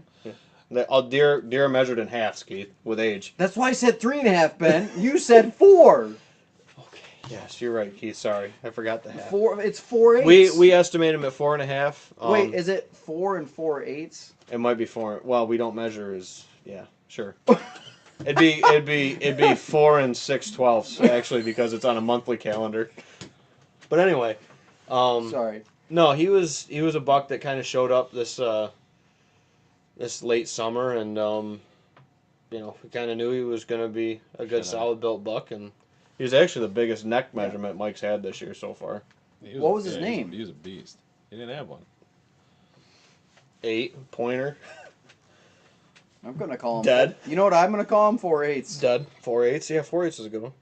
Deer measured in halves, Keith, with age. That's why I said 3.5, Ben. You said 4. Okay. Yes, you're right, Keith. Sorry, I forgot the half. 4. It's 4/8. We estimate him at 4.5. Wait, is it 4 and 4/8? It might be 4. Well, we don't measure as. Yeah, sure. It'd be 4 and 6/12 actually, because it's on a monthly calendar. But anyway, Sorry. no, he was a buck that kind of showed up this late summer, and we kind of knew he was going to be a good, solid built buck, and he was actually the biggest neck measurement Mike's had this year so far. What was his name? He was a beast. He didn't have one. 8 pointer. I'm going to call him. Dead. You know what I'm going to call him? 4/8. Dead. 4/8. Yeah, 4/8 is a good one.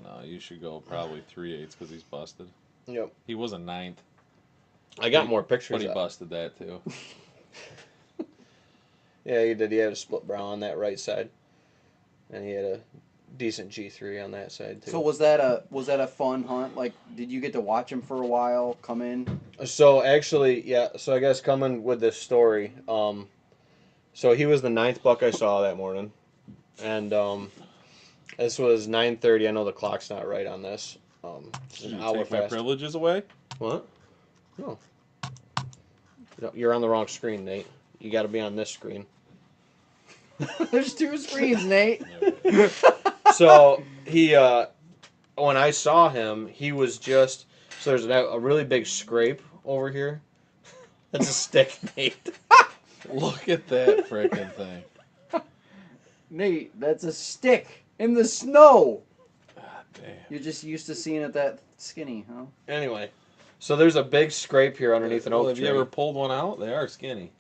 No, you should go probably 3/8 because he's busted. Yep. He was a 9th. I got more pictures. But he up. busted that too. Yeah, he did. He had a split brow on that right side, and he had a decent G3 on that side too. So was that a fun hunt? Like, did you get to watch him for a while? Come in. So actually, yeah. So I guess coming with this story, so he was the 9th buck I saw that morning, and this was 9:30. I know the clock's not right on this. It's Did an you hour take my fast. privileges away? What? No. No, you're on the wrong screen, Nate. You got to be on this screen. There's 2 screens, Nate. So he, when I saw him, he was just, so there's a really big scrape over here. That's a stick, Nate. Look at that freaking thing. Nate, that's a stick in the snow. God damn. You're just used to seeing it that skinny, huh? Anyway, so there's a big scrape here underneath an oak Have tree. you ever pulled one out? They are skinny.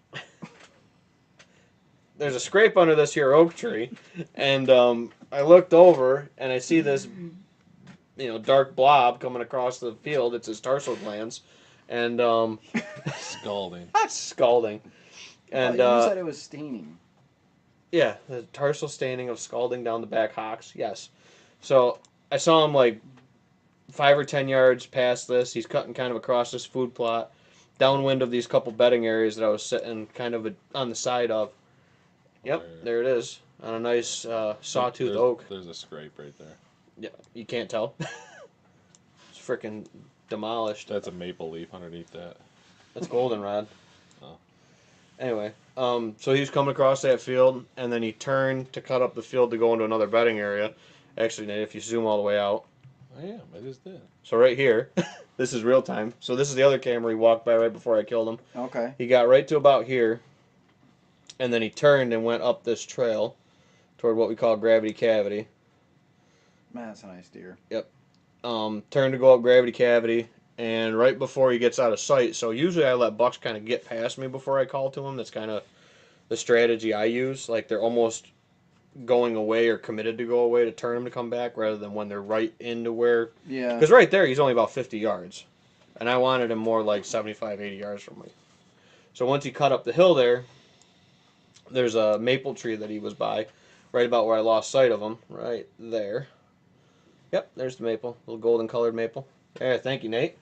There's a scrape under this here oak tree, and I looked over and I see this, dark blob coming across the field. It's his tarsal glands, and Scalding. scalding, and you said it was staining. yeah, the tarsal staining of scalding down the back hocks. Yes, so I saw him like 5 or 10 yards past this. He's cutting kind of across this food plot, downwind of these couple bedding areas that I was sitting kind of on the side of. Yep, there it is on a nice sawtooth oak. There's a scrape right there. Yeah, you can't tell. It's freaking demolished. That's a maple leaf underneath that. That's goldenrod. Oh. Anyway, so he was coming across that field, and then he turned to cut up the field to go into another bedding area. Actually, Nate, if you zoom all the way out. I am. I just did. So right here, this is real time. So this is the other camera he walked by right before I killed him. Okay. He got right to about here, and then he turned and went up this trail toward what we call Gravity Cavity. Man, that's a nice deer. Yep. Turned to go up Gravity Cavity, and right before he gets out of sight, so usually I let bucks kind of get past me before I call to him. That's kind of the strategy I use. Like they're almost going away or committed to go away to turn them to come back rather than when they're right into where... Yeah. Because right there, he's only about 50 yards. And I wanted him more like 75, 80 yards from me. So once he cut up the hill there, there's a maple tree that he was by, right about where I lost sight of him, right there. Yep, there's the maple, little golden colored maple. There, thank you, Nate.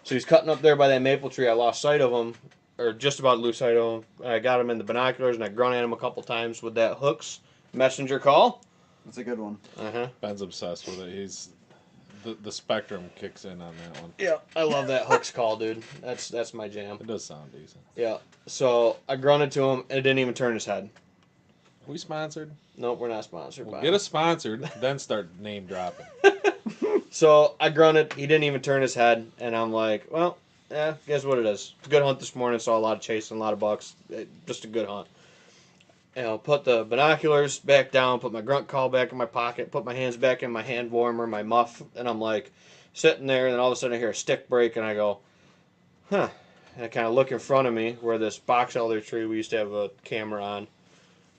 So he's cutting up there by that maple tree. I lost sight of him, or just about lose sight of him. I got him in the binoculars and I grunt at him a couple times with that hooks messenger call. That's a good one. Ben's obsessed with it. He's the spectrum kicks in on that one. Yeah, I love that hooks call, dude. That's my jam. It does sound decent. Yeah. So I grunted to him and it didn't even turn his head. Are we sponsored? Nope, we're not sponsored. Well, by get him. us sponsored, then start name dropping. So I grunted. He didn't even turn his head, and I'm like, well, yeah, guess what it is. It's a good hunt this morning. Saw a lot of chasing, a lot of bucks. Just a good hunt. You know, put the binoculars back down, put my grunt call back in my pocket, put my hands back in my hand warmer, my muff, and I'm like sitting there, and then all of a sudden I hear a stick break, and I go, huh. And I kind of look in front of me where this box elder tree we used to have a camera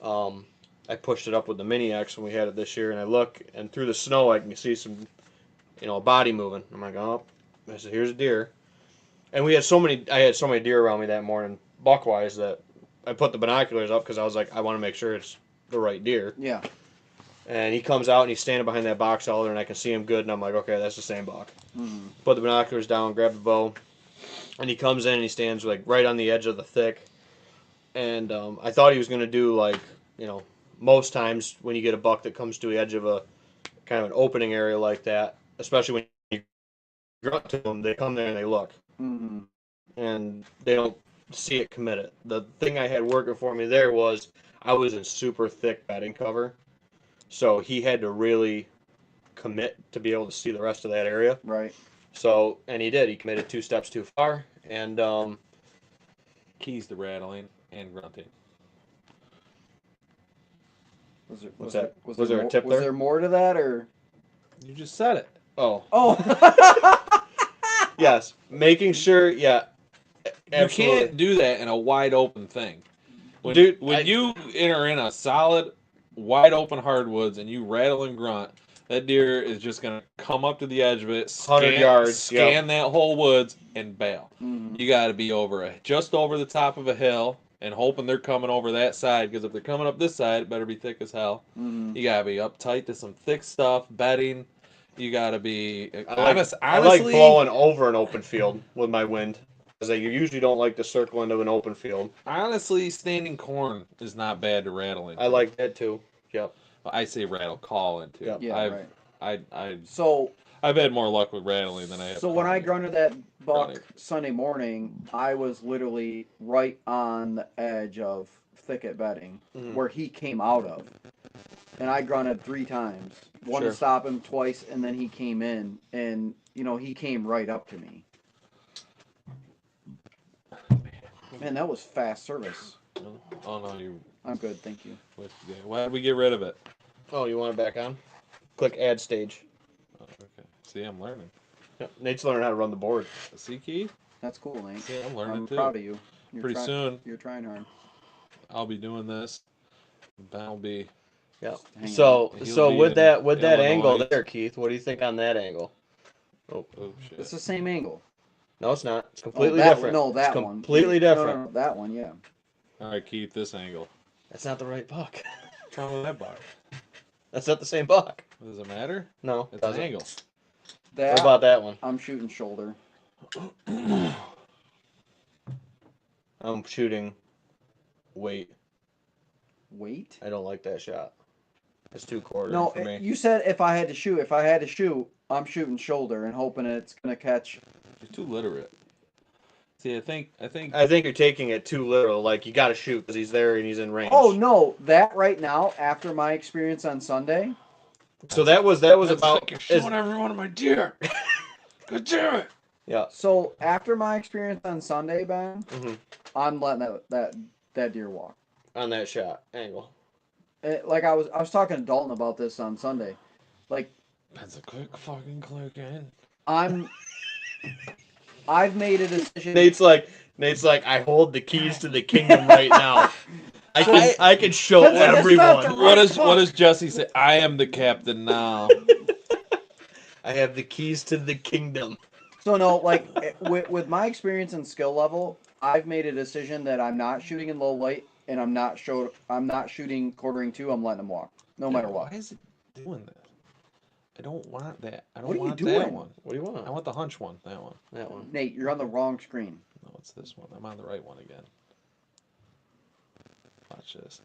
on. I pushed it up with the Mini X when we had it this year, and I look, and through the snow I can see some, a body moving. I'm like, oh, I said, here's a deer. And I had so many deer around me that morning, buck-wise, that I put the binoculars up because I was like, I want to make sure it's the right deer. Yeah. And he comes out and he's standing behind that box elder, and I can see him good, and I'm like, okay, that's the same buck. Mm. Put the binoculars down, grab the bow, and he comes in and he stands like right on the edge of the thick. And I thought he was going to do like, most times when you get a buck that comes to the edge of a kind of an opening area like that, especially when you grunt to them, they come there and they look. Mm-hmm. And they don't see it committed. The thing I had working for me there was I was in super thick bedding cover, so he had to really commit to be able to see the rest of that area. Right. So, and he did. He committed 2 steps too far, and Keys to rattling and grunting. Was there a tip was there? there more to that, or? You just said it. Oh. Oh. Yes. Making sure, yeah. Absolutely. You can't do that in a wide open thing. When you enter in a solid, wide open hardwoods and you rattle and grunt, that deer is just going to come up to the edge of it, 100 yards, scan that whole woods, and bail. Mm-hmm. You got to be just over the top of a hill and hoping they're coming over that side, because if they're coming up this side, it better be thick as hell. Mm-hmm. You got to be uptight to some thick stuff, bedding. You got to be honestly, I honestly, like blowing over an open field with my wind, because you usually don't like the circle end of an open field. honestly, standing corn is not bad to rattle into. I like that too. Yep. I say rattle call into. Yep. Yeah, right. I've had more luck with rattling than I have. So when I grunted that buck Grunting. Sunday morning, I was literally right on the edge of thicket bedding where he came out of. And I grunted 3 times. One to stop him, twice, and then he came in. And, he came right up to me. Man, that was fast service. Oh no, you. I'm good, thank you. Why did we get rid of it? Oh, you want it back on? Click add stage. Oh, okay. See, I'm learning. Yep. Nate's learning how to run the board. See, Keith? That's cool, Nate. See, I'm learning I'm too. proud of you. Pretty soon, You're trying hard. I'll be doing this. Ben will be. Yeah. Hang So He'll be with in that angle Illinois. there, Keith, what do you think on that angle? Oh shit. It's the same angle. No, it's not. It's completely that different. One, no, that it's one. completely No, different. no, that one, yeah. All right, Keith, this angle. That's not the right buck. What's wrong with that bar? That's not the same buck. Does it matter? No, It's an doesn't. angle. What about that one? I'm shooting shoulder. I'm shooting weight. Weight? I don't like that shot. It's too quartering No, for me. you said if I had to shoot, I'm shooting shoulder and hoping it's gonna catch. You're too literate. See, I think I think you're taking it too literal. Like, you got to shoot because he's there and he's in range. Oh no, that right now after my experience on Sunday. So that was about. Like you're showing every one of my deer. God damn it. Yeah. So after my experience on Sunday, Ben, Mhm. I'm letting that deer walk. On that shot angle. Like I was talking to Dalton about this on Sunday. Like That's a quick fucking click in. I've made a decision. Nate's like, I hold the keys to the kingdom right now. I can show everyone. What does Jesse say? I am the captain now. I have the keys to the kingdom. So no, like with my experience and skill level, I've made a decision that I'm not shooting in low light and I'm not shooting quartering 2. I'm letting him walk, no matter what. Why is it doing that? I don't want that. I don't What are you want doing? that one. What do you want? I want the hunch one. That one. That one. Nate, you're on the wrong screen. No, it's this one. I'm on the right one again. Watch this.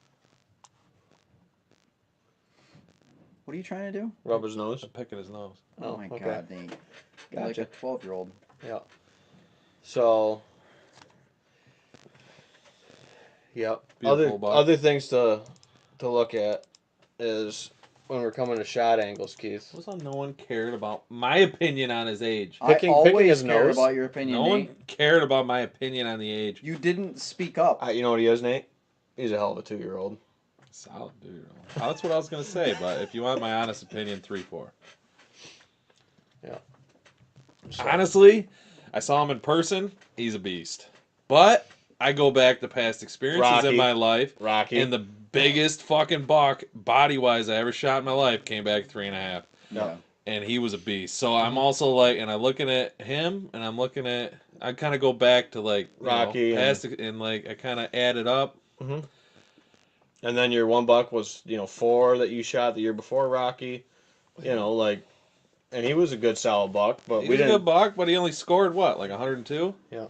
What are you trying to do? Rub his nose. I'm picking his nose. Oh my okay. God, Nate. You're Gotcha. like a 12-year-old. Yeah. So. Yep. Beautiful buck. Other things to look at is when we're coming to shot angles, Keith. What's on? No one cared about my opinion on his age. Picking I always his cared nose? about your opinion, No Nate. one cared about my opinion on the age. You didn't speak up. You know what he is, Nate? He's a hell of a 2-year-old. Solid dude. That's what I was gonna say, but if you want my honest opinion, 3-4. Yeah. Honestly, I saw him in person. He's a beast. But I go back to past experiences in my life. Rocky. And the biggest fucking buck, body-wise, I ever shot in my life came back 3.5. Yeah. And he was a beast. So I'm also like, and I'm looking at him, and I'm looking at, I kind of go back to like, Rocky past, and like, I kind of add it up. Mm-hmm. And then your one buck was, 4 that you shot the year before Rocky. Like, and he was a good solid buck, but He's a good buck, but he only scored what, like 102? Yeah.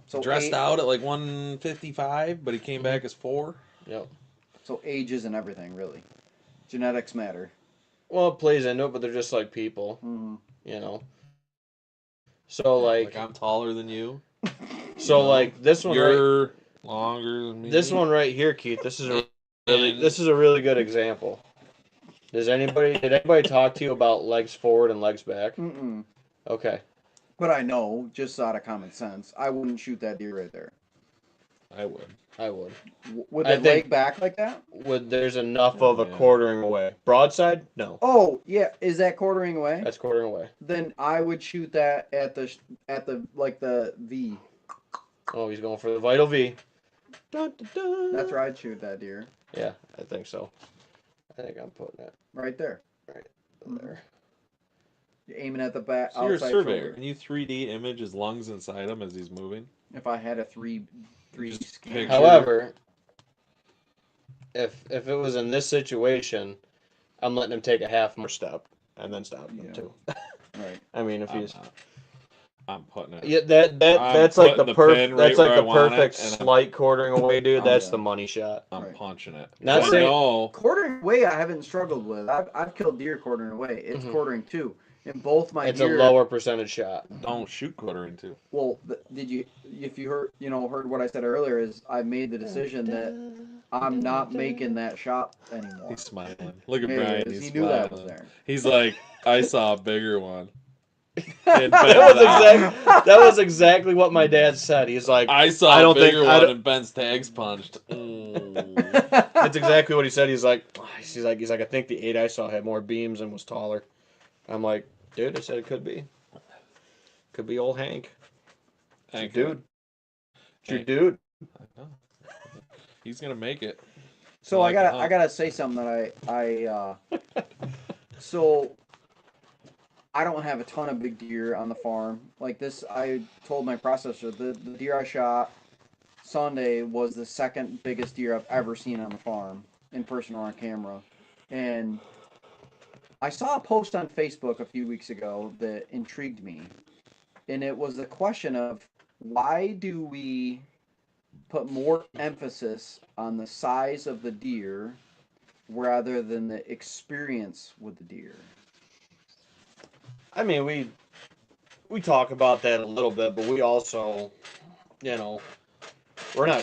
So Dressed out at like 155, but he came back as 4. Yep. So age isn't everything, really. Genetics matter. Well, it plays into it, but they're just like people, Mm-hmm. So Like I'm taller than you. So like this one, You're longer than me. This one right here, Keith. This is a really good example. Did anybody talk to you about legs forward and legs back? Mm-mm. Okay. But I know, just out of common sense, I wouldn't shoot that deer right there. I would. With a leg back like that? There's enough of a quartering away. Broadside? No. Oh, yeah. Is that quartering away? That's quartering away. Then I would shoot that at the V. Oh, he's going for the vital V. Dun, dun, dun. That's where I'd shoot that deer. Yeah, I think so. I think I'm putting it Right there. right there. You're aiming at the back. So you're a outside surveyor. shoulder. Can you 3D image his lungs inside him as he's moving? If I had a three Just scan. picture- However, if it was in this situation, I'm letting him take a half more step and then stop him too. Right. I mean, if he's I'm putting it. yeah, that's like the pin right that's like where the I want it, perfect and slight quartering away, dude. That's yeah. the money shot. I'm Right. punching it. Not I saying- know. Quartering away, I haven't struggled with. I've killed deer quartering away. It's quartering too. And both my It's deer. a lower percentage shot. Don't shoot quartering too. Well, if you heard what I said earlier, is I made the decision that I'm not making that shot anymore. He's smiling. Look at Yeah, Brian. because He's he knew that smiling. was there. He's like, I saw a bigger one. That was exactly what my dad said. He's like, I saw I a don't think- bigger I one don't- and Ben's tags punched. That's exactly what he said. He's like, I think the 8 I saw had more beams and was taller. I'm like, dude, I said it could be. Could be old Hank. Hank, Dude. Hank. Dude. I know. He's gonna make it. So Like I gotta say something that I so I don't have a ton of big deer on the farm. Like this, I told my processor the deer I shot Sunday was the second biggest deer I've ever seen on the farm, in person or on camera. And I saw a post on Facebook a few weeks ago that intrigued me. And it was the question of, why do we put more emphasis on the size of the deer rather than the experience with the deer? I mean, we talk about that a little bit, but we also, you know, we're not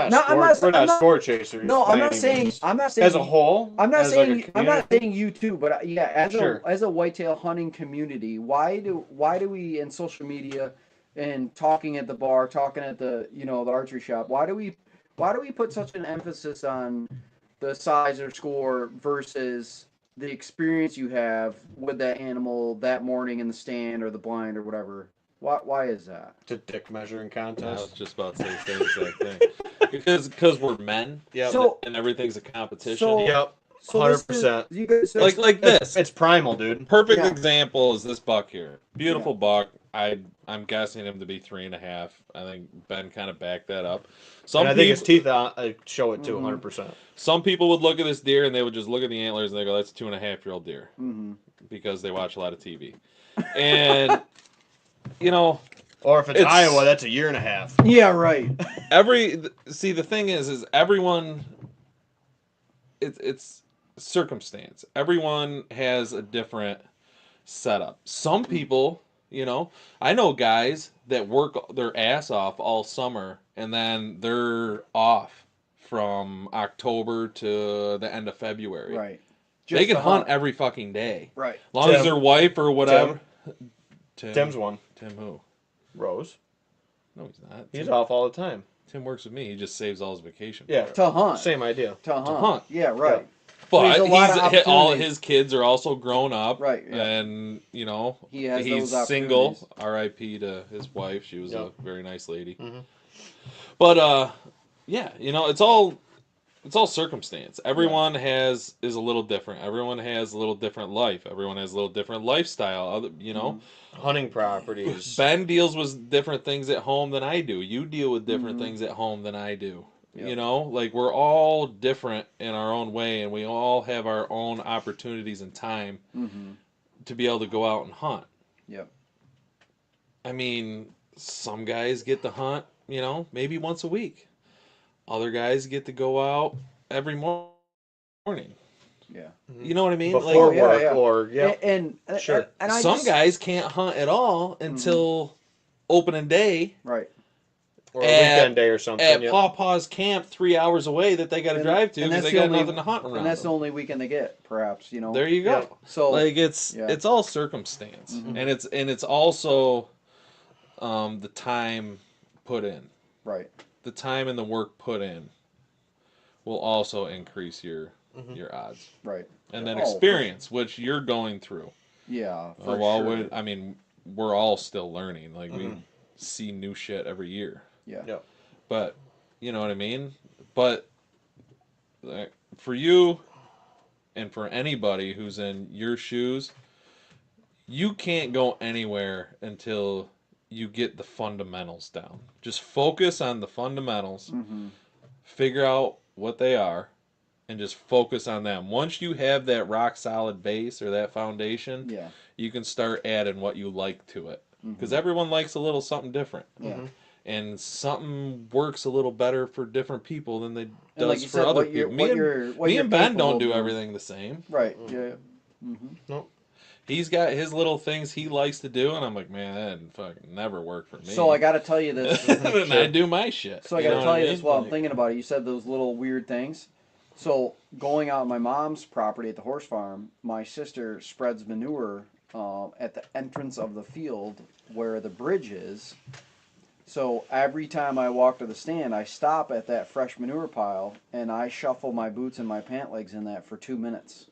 No, I'm not. score chasers. No, by I'm not any saying. means. I'm not saying. As a whole. I'm not as saying. like a I'm not community, saying you too, but yeah, as Sure. a whitetail hunting community, why do we in social media and talking at the bar, talking at the the archery shop, why do we put such an emphasis on the size or score versus the experience you have with that animal that morning in the stand or the blind or whatever? Why is that? to dick measuring I was contest. just about to say the same exact thing. Because we're men, Yep. So and everything's a competition. so Yep. so this 100%. is- you guys so like this. It's primal, dude. Perfect Yeah. example is this buck here. Beautiful Yeah. buck. I'm guessing him to be 3.5. I think Ben kind of backed that up. And I think his teeth show it too, Mhm. 100%. Some people would look at this deer and they would just look at the antlers and they go, "That's a 2.5-year-old deer," Mhm. because they watch a lot of TV. And you know, Or if it's It's- Iowa, that's a year and a half. Yeah, right. the thing is everyone. It's circumstance. Everyone has a different setup. Some people, I know guys that work their ass off all summer and then they're off from October to the end of February. Right. They can to hunt every fucking day. Right. As long as Tim. their wife or whatever. Tim's one. Tim who? Rose. No, he's not. He's Tim, off all the time. Tim works with me. He just saves all his vacation. Yeah. for it. To hunt. Same idea. To hunt. hunt. Yeah, right. But There's a lot of all opportunities. his kids are also grown up. Right, yeah. And, He has he's those single. opportunities. R.I.P. to his wife. She was Yep. a very nice lady. Mhm. But, yeah, it's all circumstance. Everyone is a little different. Everyone has a little different life. Everyone has a little different lifestyle. Hunting properties. Ben deals with different things at home than I do. You deal with different things at home than I do. Yep. Like we're all different in our own way, and we all have our own opportunities and time Mhm. to be able to go out and hunt. Yep. I mean, some guys get to hunt, maybe once a week. Other guys get to go out every morning. Yeah. You know what I mean? Before yeah, work yeah. or Sure. And I some just, guys can't hunt at all until opening day. Right. or a at- weekend day or something. At Yep. Pawpaw's camp 3 hours away that they got to And- drive to and because that's they the got only- nothing to hunt around. And that's the them. only weekend they get, perhaps, There you go. Yeah. So Like it's yeah. it's all circumstance, Mhm. and it's also the time put in. right. The time and the work put in will also increase your odds, Right. and then Oh, for experience, which you're going through. Yeah, for sure. I mean, we're all still learning. Like we Mhm. see new shit every year. Yeah. Yep. But you know what I mean? But for you and for anybody who's in your shoes, you can't go anywhere until you get the fundamentals down. Just focus on the fundamentals, Mm-hmm. figure out what they are, and just focus on them. Once you have that rock solid base or that foundation, Yeah. you can start adding what you like to it. Because Mhm. everyone likes a little something different. Yeah. Mhm. And something works a little better for different people than they And does like you for said, other what you're, people. what you're, what Me you're and Ben capable don't of do doing. everything the same. Right. Yeah. Mm-hmm. He's got his little things he likes to do, and I'm like, man, that fucking never worked for me. So I got to tell you this. and I do my shit. So I got to know tell what you I this mean? while I'm Like, thinking about it. You said those little weird things. So going out on my mom's property at the horse farm, my sister spreads manure at the entrance of the field where the bridge is. So every time I walk to the stand, I stop at that fresh manure pile and I shuffle my boots and my pant legs in that for 2 minutes.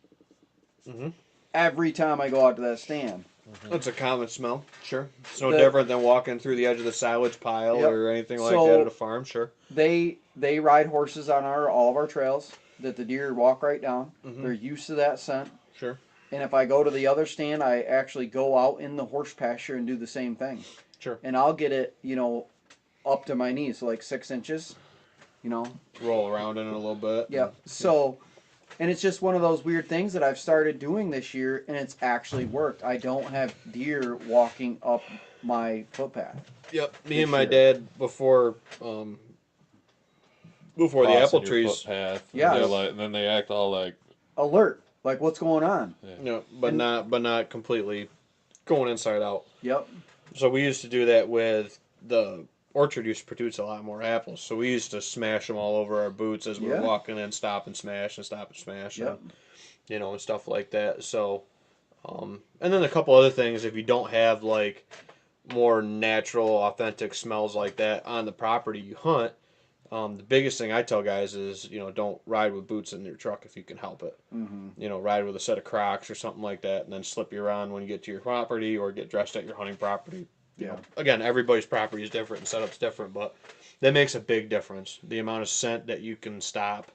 Mhm. Every time I go out to that stand. That's a common smell. Sure. It's no The- different than walking through the edge of the silage pile Yep. or anything like So- that at a farm. Sure. They ride horses on all of our trails that the deer walk right down. Mhm. They're used to that scent. Sure. And if I go to the other stand, I actually go out in the horse pasture and do the same thing. Sure. And I'll get it, up to my knees, so like 6 inches, Roll around in it a little bit. Yeah. So, and it's just one of those weird things that I've started doing this year, and it's actually worked. I don't have deer walking up my footpath. Yep. Me This and my year. dad before the Crossing apple your trees. footpath. Yeah. And then they act all like, Alert. Like, what's going on? No, but not completely going inside out. Yep. So we used to do that with the orchard. Used to produce a lot more apples, so we used to smash them all over our boots as we were walking in, stop and smash, Yep. and stuff like that. So, and then a couple other things. If you don't have like more natural, authentic smells like that on the property you hunt, the biggest thing I tell guys is, don't ride with boots in your truck if you can help it. Mm-hmm. Ride with a set of Crocs or something like that, and then slip you around when you get to your property or get dressed at your hunting property. Again, everybody's property is different and setup's different, but that makes a big difference. The amount of scent that you can stop,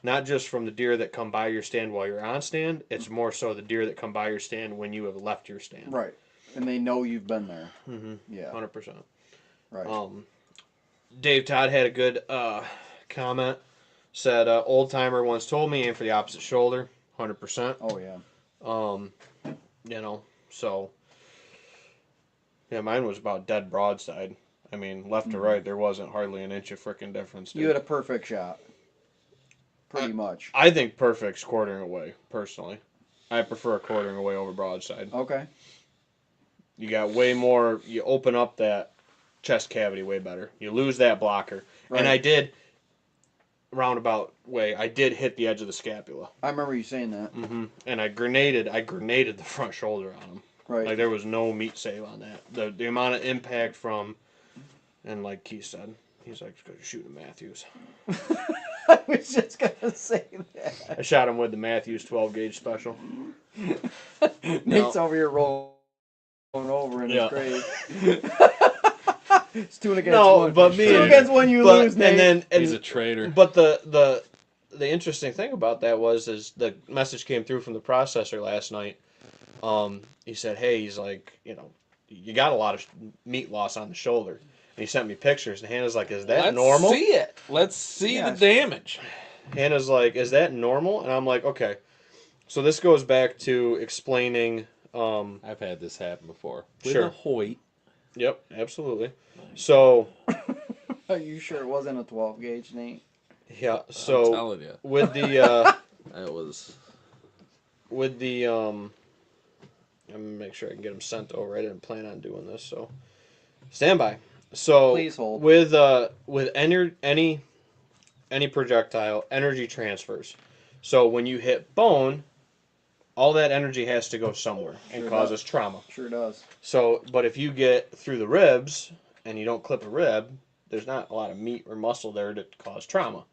not just from the deer that come by your stand while you're on stand, it's more so the deer that come by your stand when you have left your stand. Right. And they know you've been there. Mm-hmm. Yeah. 100%. Right. Dave Todd had a good comment. Said, old timer once told me, aim for the opposite shoulder. 100%. Oh, yeah. So, yeah, mine was about dead broadside. I mean, left to right, there wasn't hardly an inch of frickin' difference. Dude. You had a perfect shot. Pretty much. I think perfect's quartering away, personally. I prefer quartering away over broadside. Okay. You got way more, you open up that chest cavity way better. You lose that blocker. Right. And I did, roundabout way, I did hit the edge of the scapula. I remember you saying that. Mm-hmm. And I grenaded the front shoulder on him. Right. Like, there was no meat save on that. The amount of impact from, and like Keith said, he's like, go shoot a Matthews. I was just going to say that. I shot him with the Matthews 12 gauge special. Nate's over here rolling over in his grave. It's 2 against 1. But me 2 against 1, you lose, Nate. And he's a traitor. But the interesting thing about that is the message came through from the processor last night. He said, hey, he's like, you got a lot of meat loss on the shoulder. And he sent me pictures, and Hannah's like, is that normal? Let's see it. Let's see the damage. Hannah's like, is that normal? And I'm like, okay. So this goes back to explaining. I've had this happen before. With Sure. a Hoyt. Yep, absolutely. So. Are you sure it wasn't a 12 gauge, Nate? Yeah, so. I'm telling you. With the. That was. With the. I'm going to make sure I can get them sent over. I didn't plan on doing this, so. Stand by. So. Please hold. With any projectile, energy transfers. So when you hit bone, all that energy has to go somewhere and causes trauma. Sure does. So, but if you get through the ribs and you don't clip a rib, there's not a lot of meat or muscle there to cause trauma.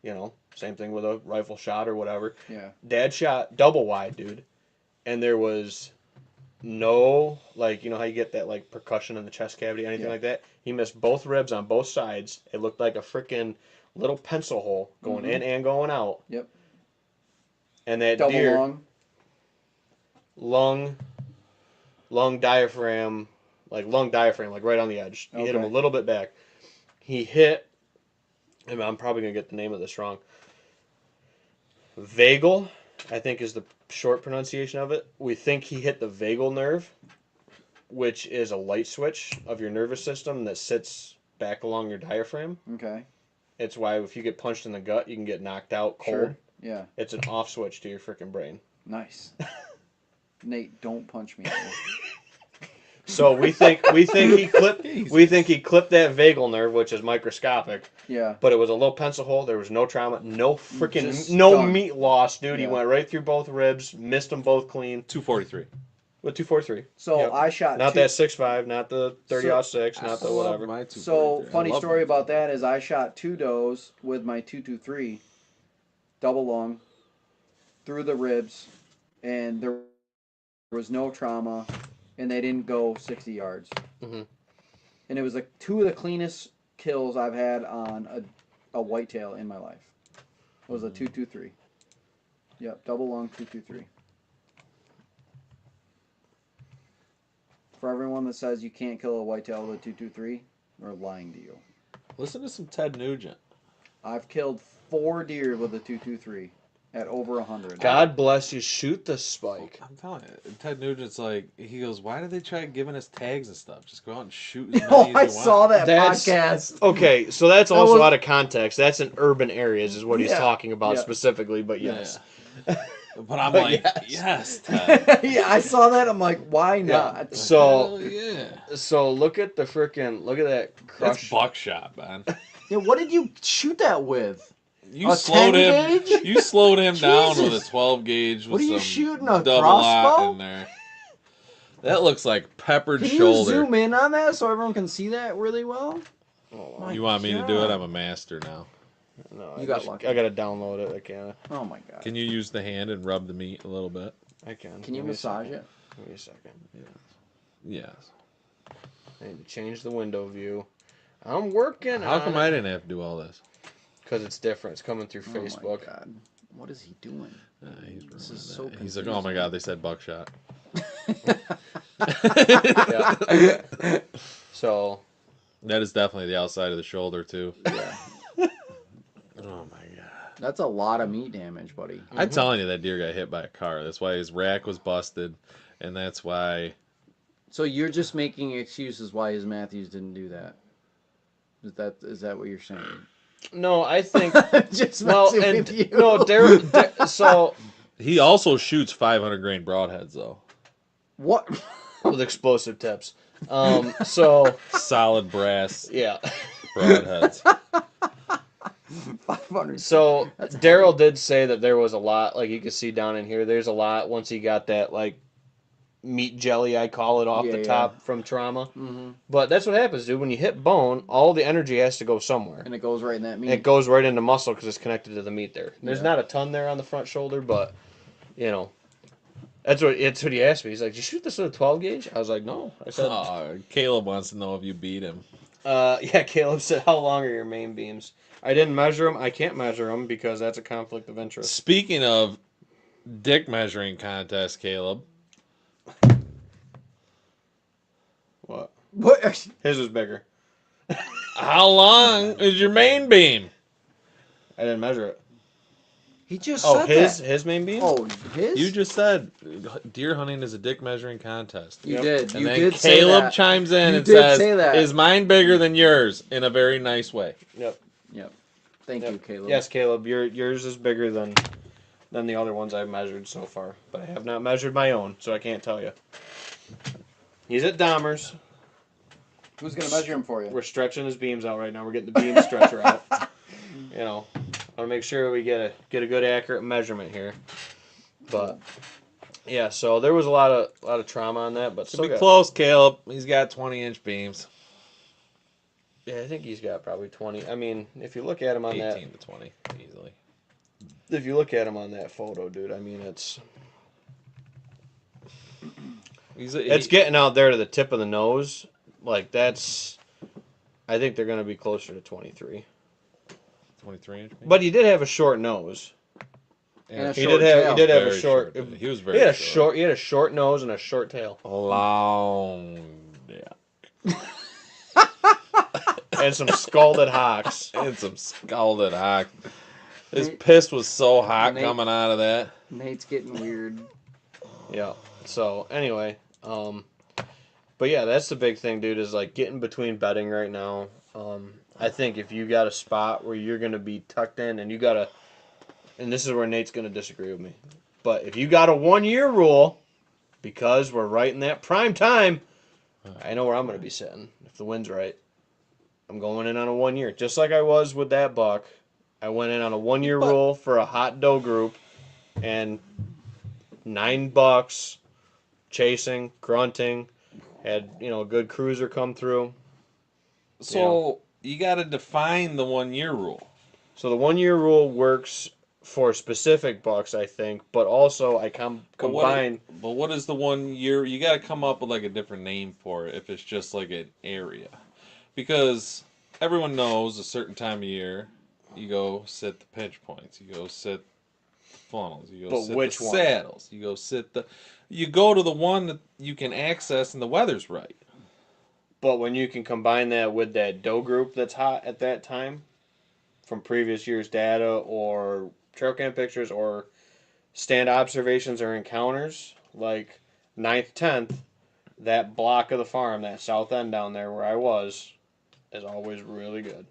Yeah. Same thing with a rifle shot or whatever. Yeah. Dad shot double wide, dude, and there was no, like, how you get that, like, percussion in the chest cavity, anything like that. He missed both ribs on both sides. It looked like a freaking little pencil hole going in and going out. Yep. And that Double deer, lung diaphragm, like right on the edge. He hit him a little bit back. He hit, and I'm probably going to get the name of this wrong. Vagal, I think, is the short pronunciation of it. We think he hit the vagal nerve, which is a light switch of your nervous system that sits back along your diaphragm. Okay. It's why if you get punched in the gut, you can get knocked out cold. Sure. Yeah. It's an off switch to your freaking brain. Nice. Nate, don't punch me. So we think he clipped that vagal nerve, which is microscopic. Yeah. But it was a little pencil hole. There was no trauma, no freaking done. meat loss, dude. Yeah. He went right through both ribs, missed them both clean. 243. With 243. So Yep. I shot not that 6.5, not the 30-06, not the whatever. So funny story about that is I shot 2 does with my 223, double lung, through the ribs, and there was no trauma, and they didn't go 60 yards. Mm-hmm. And it was like 2 of the cleanest kills I've had on a whitetail in my life. It was a 223. Yep, double lung 223. For everyone that says you can't kill a whitetail with a 223, they're lying to you. Listen to some Ted Nugent. I've killed 4 deer with a 223. at over 100. God bless you. Shoot the spike. I'm telling you, Ted Nugent's like, he goes, why did they try giving us tags and stuff? Just go out and shoot as many Oh, as I you saw want. that That's- podcast. Okay, so that's That also was- out of context. That's in urban areas is what he's Yeah, talking about yeah. specifically, but yes. Yeah. But I'm But like, yes. yes, Ted. Yeah, I saw that. I'm like, why not? So, Hell yeah. so look at that That's crush. buckshot, man. Yeah, what did you shoot that with? You A slowed 10 him. gauge? You slowed him down with a Jesus. 12 gauge with What are you some shooting, a double crossbow? aught in there. That looks like peppered Can you shoulder. zoom in on that so everyone can see that really well? Oh, You want me to do it? I'm a master now. no, You got lucky. I gotta download it. I can't. Oh my god. Can you use the hand and rub the meat a little bit? I can. Can you Give me a massage second. it? Give me a second. Yes. I need to change the window view. I'm working. How come I didn't have to do all this? Because it's different. It's coming through Oh my Facebook. god. What is he doing? He's This ruining is so that. He's like, oh my god, they said buckshot. Yeah. So That is definitely the outside of the shoulder too. Yeah. Oh my god. That's a lot of meat damage, buddy. I'm telling you, that deer got hit by a car. That's why his rack was busted, and that's why. So you're just making excuses why his Matthews didn't do that. Is that what you're saying? no, I think Just well, messing and with you. no, Daryl. So He also shoots 500 grain broadheads though. What? with explosive tips. So Solid brass yeah. broadheads. 500. So Daryl did say that there was a lot, like you can see down in here. There's a lot once he got that like meat jelly, I call it, off Yeah, the yeah. top from trauma. Mm-hmm. But that's what happens, dude. When you hit bone, all the energy has to go somewhere. And it goes right in that meat. It goes right into muscle because it's connected to the meat there. There's Yeah. not a ton there on the front shoulder, but you know, that's what he asked me. He's like, "Did you shoot this with a 12 gauge?" I was like, "No." I said, Caleb wants to know if you beat him. "Yeah." Caleb said, "How long are your main beams?" I didn't measure them. I can't measure them because that's a conflict of interest. Speaking of dick measuring contest, Caleb. What? What? His was bigger. How long is your main beam? I didn't measure it. He just Oh, said his main beam? that. Oh, his? You just said deer hunting is a dick measuring contest. You Yep. did. And You then did say Caleb that. chimes in You and did says, say that. "Is mine bigger than yours?" in a very nice way. Yep. Yep. Thank Yep. you, Caleb. Yes, Caleb. Yours is bigger than the other ones I've measured so far, but I have not measured my own, so I can't tell you. He's at Dahmer's. Who's gonna measure him for you? We're stretching his beams out right now. We're getting the beam stretcher out. You know, I want to make sure we get a good accurate measurement here. But yeah, so there was a lot of trauma on that, but To still be got, close, Caleb. He's got 20-inch beams. yeah, I think he's got probably 20. I mean, if you look at him on 18 that, to 20, easily. if you look at him on that photo, dude, I mean it's It's getting out there to the tip of the nose. Like that's, I think they're gonna be closer to 23. 23-inch beam. But he did have a short nose. And a He short did have tail. he did have a Very short. He was He very had a short. He had a short nose and a short tail. Long. Yeah. And some scalded hocks. And some scalded hawk. His Nate- piss was so hot Nate- coming out of that. Nate's getting weird. Yeah. So anyway, but yeah, that's the big thing, dude. Is like getting between bedding right now. I think if you got a spot where you're gonna be tucked in, and you gotta, and this is where Nate's gonna disagree with me, but if you got a 1-year rule, because we're right in that prime time, I know where I'm gonna be sitting if the wind's right. I'm going in on a 1 year, just like I was with that buck. I went in on a 1-year rule for a hot doe group, and 9 bucks, chasing, grunting, had a good cruiser come through. So you got to define the 1-year rule. So the 1-year rule works for specific bucks, I think, but also I combine. But what is the 1 year? You got to come up with like a different name for it if it's just like an area, because everyone knows a certain time of year you go sit the pinch points, you go sit the funnels, you go But sit which the one? saddles, you go to the one that you can access and the weather's right. But when you can combine that with that doe group that's hot at that time, from previous year's data or trail cam pictures or stand observations or encounters, like 9th, 10th, that block of the farm, that south end down there where I was, is always really good.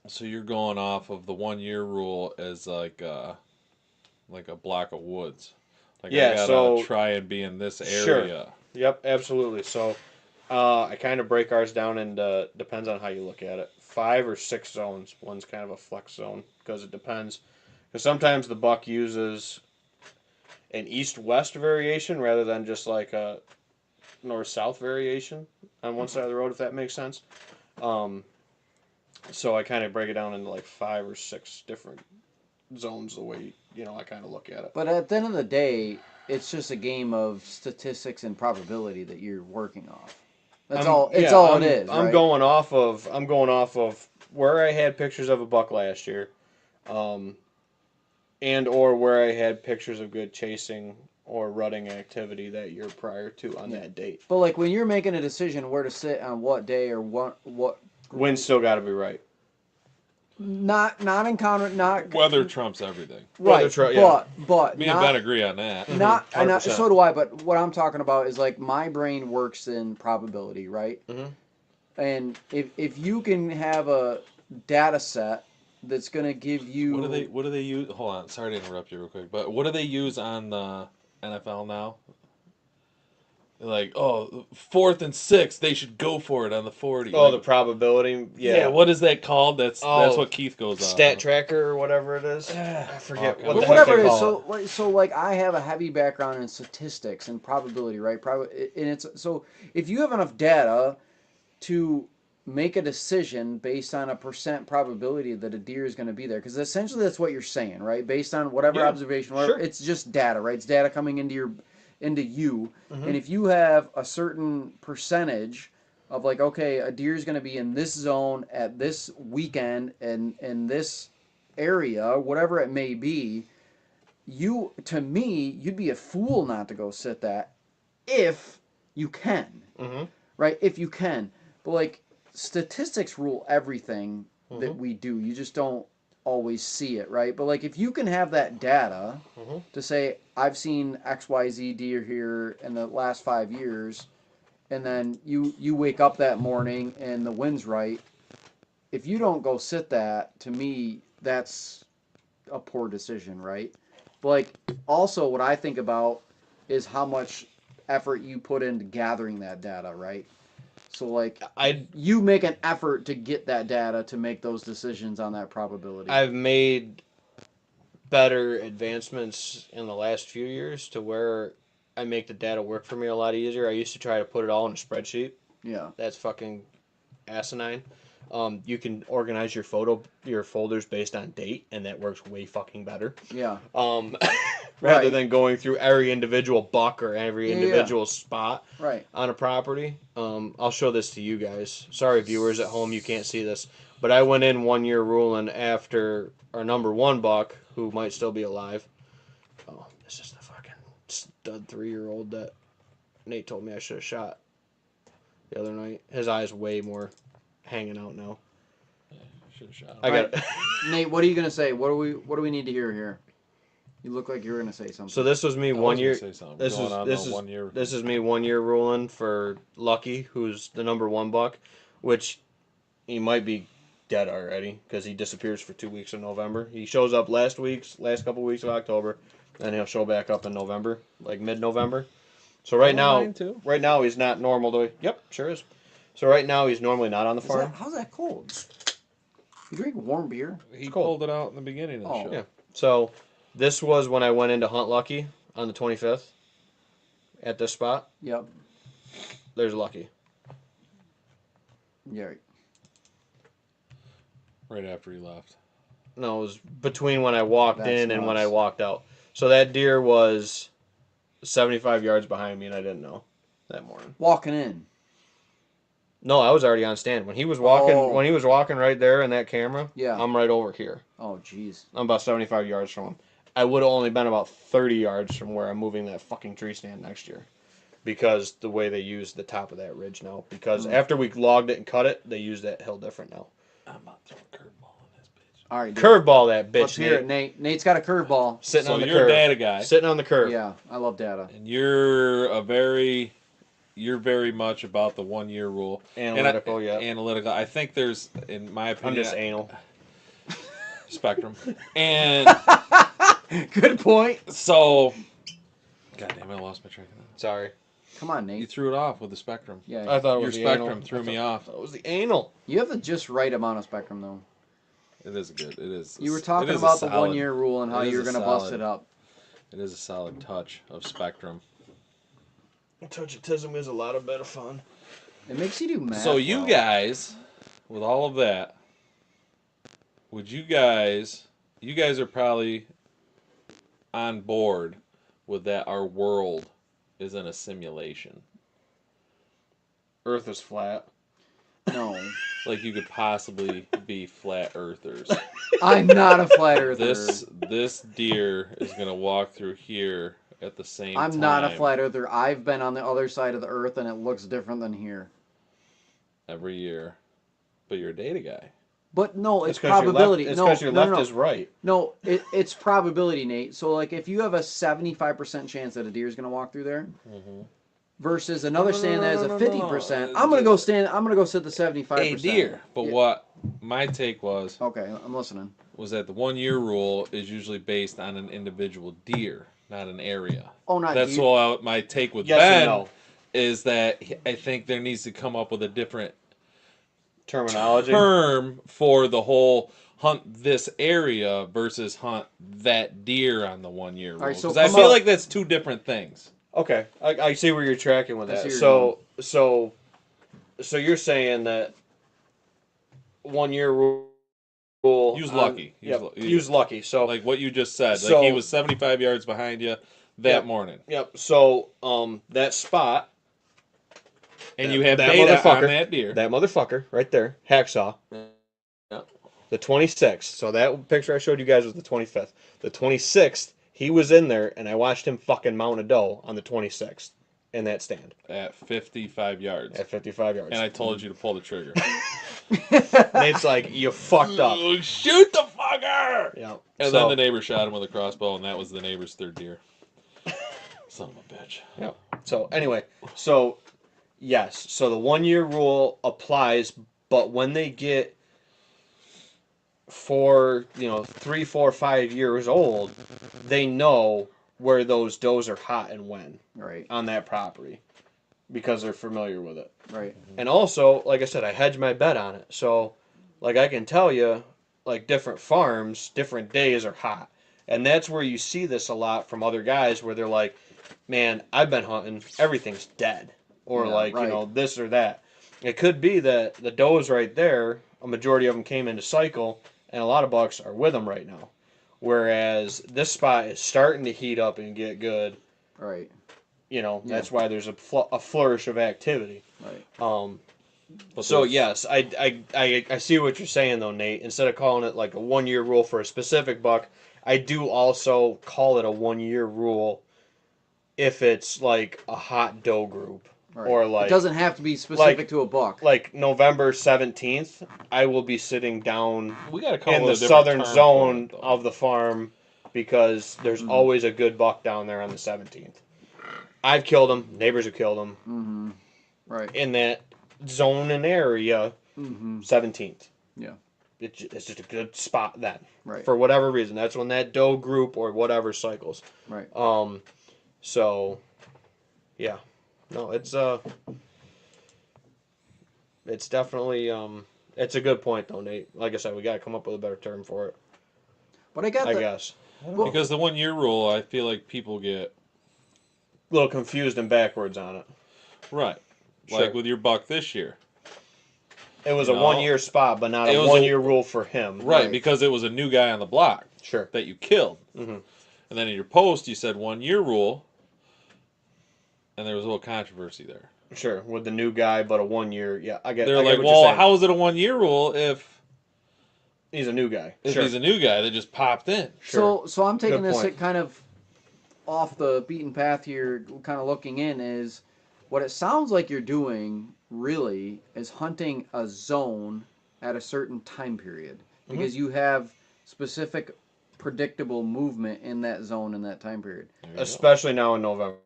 So you're going off of the 1 year rule as like a block of woods. Like Yeah, I gotta so try and be in this sure. area. Yep, absolutely. So I kind of break ours down into, depends on how you look at it, 5 or 6 zones. One's kind of a flex zone because it depends. Because sometimes the buck uses an east-west variation rather than just like a north-south variation on one side of the road, if that makes sense. So I kind of break it down into like 5 or 6 different zones the way, I kind of look at it. But at the end of the day, it's just a game of statistics and probability that you're working off. That's all. It's all it is. I'm right? going off of where I had pictures of a buck last year, and or where I had pictures of good chasing or rutting activity that year prior to on that date. But like when you're making a decision where to sit on what day or what Wind's still got to be right. not encounter not Weather trumps everything. right. But Me not, and Ben agree on that. Not and 100%. so do I. But what I'm talking about is like my brain works in probability, right? Mhm. And if you can have a data set that's going to give you What do they use? Hold on, sorry to interrupt you real quick, but what do they use on the NFL now? Like, 4th and 6th, they should go for it on the 40. Oh, like, the probability. Yeah. what is that called? That's what Keith goes on. Stat tracker or whatever it is. I forget Okay. what But the heck whatever they it is, call it. so like I have a heavy background in statistics and probability, right? And it's so if you have enough data to make a decision based on a percent probability that a deer is going to be there, because essentially that's what you're saying, right? Based on whatever observation, sure. it's just data, right? It's data coming into you, Mm-hmm. and if you have a certain percentage of like, okay, a deer is going to be in this zone at this weekend and in this area, whatever it may be, you'd be a fool not to go sit that if you can, Mm-hmm. right? If you can. But like statistics rule everything that we do. You just don't always see it, right? But like if you can have that data to say I've seen XYZ deer here in the last 5 years, and then you wake up that morning and the wind's right, if you don't go sit that, to me that's a poor decision, right? But like also what I think about is how much effort you put into gathering that data, right? So like you make an effort to get that data to make those decisions on that probability. I've made better advancements in the last few years to where I make the data work for me a lot easier. I used to try to put it all in a spreadsheet. Yeah. That's fucking asinine. You can organize your folders based on date, and that works way fucking better. Yeah. Rather than going through every individual buck or every individual spot right on a property. I'll show this to you guys. Sorry, viewers at home, you can't see this, but I went in 1 year ruling after our number 1 buck, who might still be alive. Oh, this is the fucking stud 3-year-old that Nate told me I should have shot the other night. His eye's way more hanging out now. Should have shot him. I got Nate, what are you gonna say? What do we need to hear here? You look like you were gonna say something. So this was me 1 year. This is 1 year. This is me 1 year ruling for Lucky, who's the number 1 buck, which he might be dead already because he disappears for 2 weeks in November. He shows up last couple weeks of October, and he'll show back up in November, like mid-November. So right now he's not normal. Yep, sure is. So right now he's normally not on the farm. How's that cold? You drink warm beer? He pulled it out in the beginning of the show. Yeah. So this was when I went into Hunt Lucky on the 25th at this spot. Yep. There's Lucky. Yeah. Right after he left. No, it was between when I walked That's in and when I nuts. walked out. So that deer was 75 yards behind me, and I didn't know that morning. Walking in. No, I was already on stand when he was walking. Oh. When he was walking right there in that camera, Yeah. I'm right over here. Oh, jeez. I'm about 75 yards from him. I would have only been about 30 yards from where I'm moving that fucking tree stand next year, because the way they use the top of that ridge now. Because after we logged it and cut it, they use that hill different now. I'm about to throw a curveball in this bitch. All right, dude. Curveball that bitch, Let's hear it, Nate. Nate's got a curveball. Sitting So on the you're curve. a data guy. Sitting on the curve. Yeah, I love data. And you're very much about the 1 year rule. Analytical, yeah. Analytical. I think there's, in my I'm opinion, just anal. spectrum. And Good point. so, God damn it, I lost my train of thought. Sorry. Come on, You Nate. threw it off with the spectrum. Yeah. I thought it Your was the spectrum anal. threw me off. That was the anal. You have the just right amount of spectrum, though. It is good. It is. You were it talking is a about the solid- 1 year rule and how it is you were a going to bust solid- it up. It is a solid touch of spectrum. Touchatism is a lot of better fun. It makes you do math. So you well. guys, with all of that, would you guys are probably on board with that our world is in a simulation. Earth is flat. No. Like you could possibly be flat earthers. I'm not a flat earther. This deer is gonna walk through here at the same time. I'm not a flat earther. I've been on the other side of the earth and it looks different than here. Every year. But you're a data guy. But no, it's 'cause your probability. It's no, because your left no. is right. No, it's probability, Nate. So like if you have a 75% chance that a deer is going to walk through there versus another stand that has a 50%, I'm going to go sit the 75%. A deer. But Yeah. what my take was Okay, I'm listening. that the 1 year rule is usually based on an individual deer, not an area. Oh, not That's deer. what my take with Yes and Ben no. is that I think there needs to come up with a different Terminology. term for the whole hunt this area versus hunt that deer on the 1 year rule. right, so Because I come feel up- like that's two different things. Okay, I see where you're tracking with I that. see where So you're saying that 1 year rule. Use lucky. Use lucky. So Like what you just said. So- like he was 75 yards behind you that Yep. morning. Yep. So that spot. And That- you have that data on motherfucker. that deer. That motherfucker right there, hacksaw. Yeah. The 26th. So that picture I showed you guys was the 25th. The 26th, he was in there, and I watched him fucking mount a doe on the 26th in that stand At 55 yards. at 55 yards. And I told you to pull the trigger. Nate's like, you fucked up. Shoot the fucker! Yeah. And So- then the neighbor shot him with a crossbow, and that was the neighbor's third deer. Son of a bitch. Yeah. So anyway, so yes, so the 1 year rule applies, but when they get 3, 4, 5 years old, they know where those does are hot and when Right, on that property because they're familiar with it. right. And also, like I said, I hedge my bet on it. So, like I can tell you, like different farms, different days are hot. And that's where you see this a lot from other guys where they're like, man, I've been hunting, everything's dead. Or Yeah, like, right. this or that. It could be that the does right there, a majority of them came into cycle, and a lot of bucks are with them right now. Whereas this spot is starting to heat up and get good. Right, That's why there's a flourish of activity. right. So yes, I see what you're saying though, Nate. Instead of calling it like a 1 year rule for a specific buck, I do also call it a 1 year rule if it's like a hot doe group Right. or like it doesn't have to be specific to a buck. like November 17th. I will be sitting down We got to come in up the with a different southern term zone for it, though. of the farm because there's always a good buck down there on the 17th. I've killed them. Neighbors have killed them Mm-hmm. Right. in that zone and area. Mm-hmm. 17th. Yeah. It's just a good spot then. Right. For whatever reason. That's when that doe group or whatever cycles. Right. So yeah. No, it's definitely it's a good point though, Nate. Like I said, we gotta come up with a better term for it. But I got I the, guess. Because the 1 year rule, I feel like people get A little confused and backwards on it. right. Sure. Like with your buck this year. It was You a know, 1 year spot, but not it a was 1 year rule for him. Right, Right. because it was a new guy on the block Sure. that you killed. Mhm. And then in your post, you said 1 year rule, and there was a little controversy there. Sure. With the new guy, but a 1 year. Yeah, I get. They're I get like, what you're well, saying. how is it a 1 year rule if He's a new guy. he's Sure. a new guy that just popped in? Sure. So I'm taking Good this point. kind of off the beaten path here, kind of looking in is what it sounds like you're doing really is hunting a zone at a certain time period. because you have specific predictable movement in that zone in that time period. Especially now in November.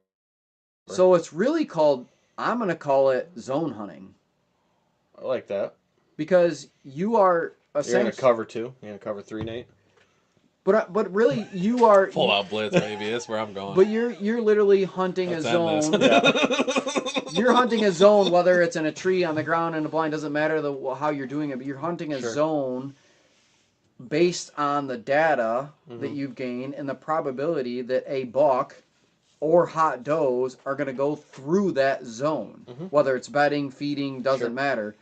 So it's really called, I'm going to call it zone hunting. I like that. Because you are You're essentially... going to cover 2? You're going to cover 3, Nate? But really, you are... Full out blitz, baby. That's where I'm going. But you're literally hunting a zone. Yeah. You're hunting a zone, whether it's in a tree, on the ground, in a blind, doesn't matter how you're doing it, but you're hunting a zone based on the data that you've gained and the probability that a buck or hot does are going to go through that zone. Whether it's bedding, feeding, doesn't matter.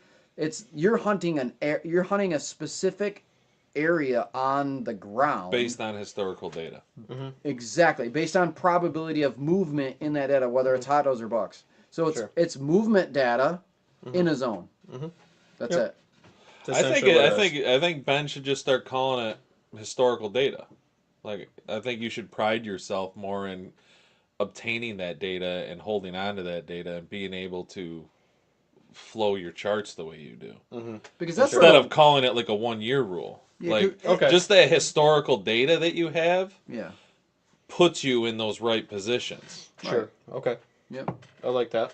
You're hunting a specific area on the ground based on historical data. Exactly, based on probability of movement in that data, whether it's hot does or bucks. So it's movement data in a zone. That's it. I think Ben should just start calling it historical data. Like, I think you should pride yourself more in obtaining that data and holding on to that data and being able to flow your charts the way you do. Because that's instead of calling it like a 1-year rule. Yeah, like just that historical data that you have puts you in those right positions. Sure. Right. Okay. Yep. I like that.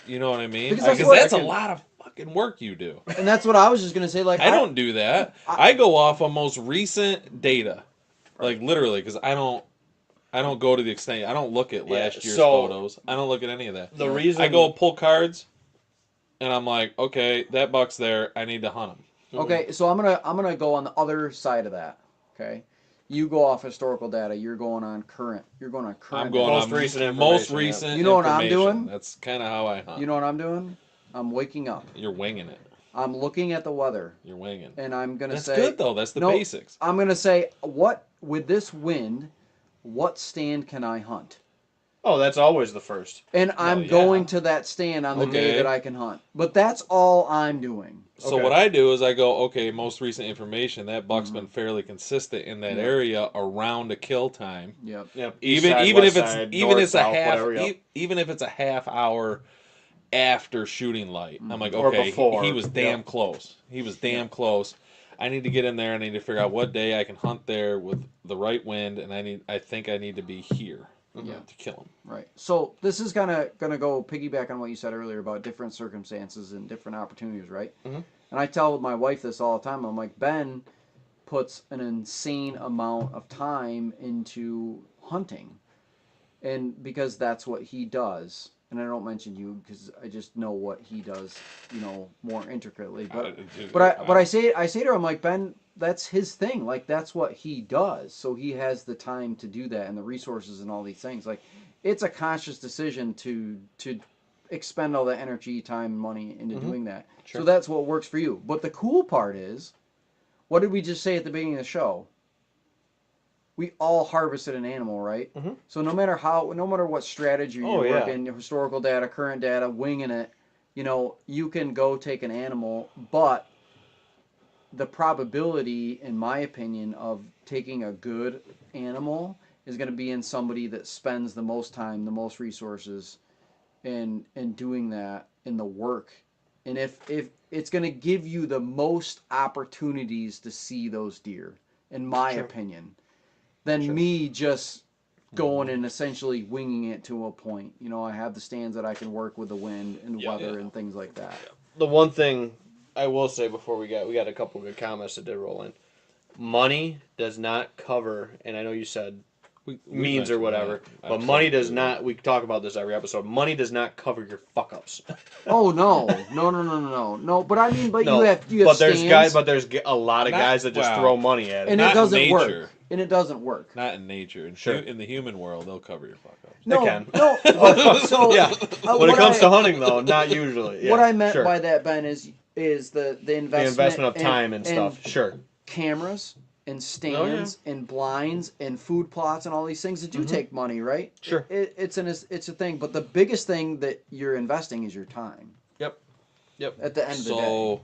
You know what I mean? Because that's a lot of fucking work you do. And that's what I was just gonna say. Like, I don't do that. I go off of most recent data, like literally, because I don't go to the extent. I don't look at last year's photos. I don't look at any of that. The reason I go pull cards, and I'm like, okay, that buck's there. I need to hunt him. Okay, so I'm gonna go on the other side of that. Okay, you go off historical data. You're going on current. I'm going most on recent most recent. You know what I'm doing? That's kind of how I hunt. You know what I'm doing? I'm waking up. You're winging it. I'm looking at the weather. You're winging. And I'm gonna That's say good though. That's the basics. I'm gonna say, what with this wind, what stand can I hunt? Oh, that's always the first. And I'm going to that stand on the day that I can hunt. But that's all I'm doing. So what I do is I go, okay, most recent information, that buck's been fairly consistent in that area around a kill time. Yep. Even if it's a half hour after shooting light. I'm like, okay, he was damn close. He was damn close. I need to get in there. I need to figure out what day I can hunt there with the right wind, and I think I need to be here to kill him. Right. So this is gonna go piggyback on what you said earlier about different circumstances and different opportunities, right? And I tell my wife this all the time. I'm like, Ben puts an insane amount of time into hunting, and because that's what he does. And I don't mention you because I just know what he does, more intricately. But I say to her, I'm like, Ben, that's his thing. Like, that's what he does. So he has the time to do that and the resources and all these things. Like, it's a conscious decision to expend all that energy, time, money into doing that. Sure. So that's what works for you. But the cool part is, what did we just say at the beginning of the show? We all harvested an animal, right? So no matter what strategy you're working, historical data, current data, winging it, you can go take an animal, but the probability, in my opinion, of taking a good animal is going to be in somebody that spends the most time, the most resources in doing that, in the work. And if it's going to give you the most opportunities to see those deer, in my opinion, than me just going and essentially winging it to a point. I have the stands that I can work with the wind and weather and things like that. The one thing I will say before we got a couple good comments that did roll in. Money does not cover, and I know you said means or whatever, but money does not. We talk about this every episode. Money does not cover your fuck ups. Oh no. But I mean, you have but there's stands, there's a lot of guys that just throw money at it, and it doesn't work. And it doesn't work. Not in nature. In the human world, they'll cover your fuck ups. No, they can. No. When it comes to hunting, though, not usually. Yeah, what I meant by that, Ben, is the investment. The investment of time and stuff. Sure. Cameras and stands and blinds and food plots and all these things that do take money, right? Sure. It's a thing, but the biggest thing that you're investing is your time. Yep. At the end of the day.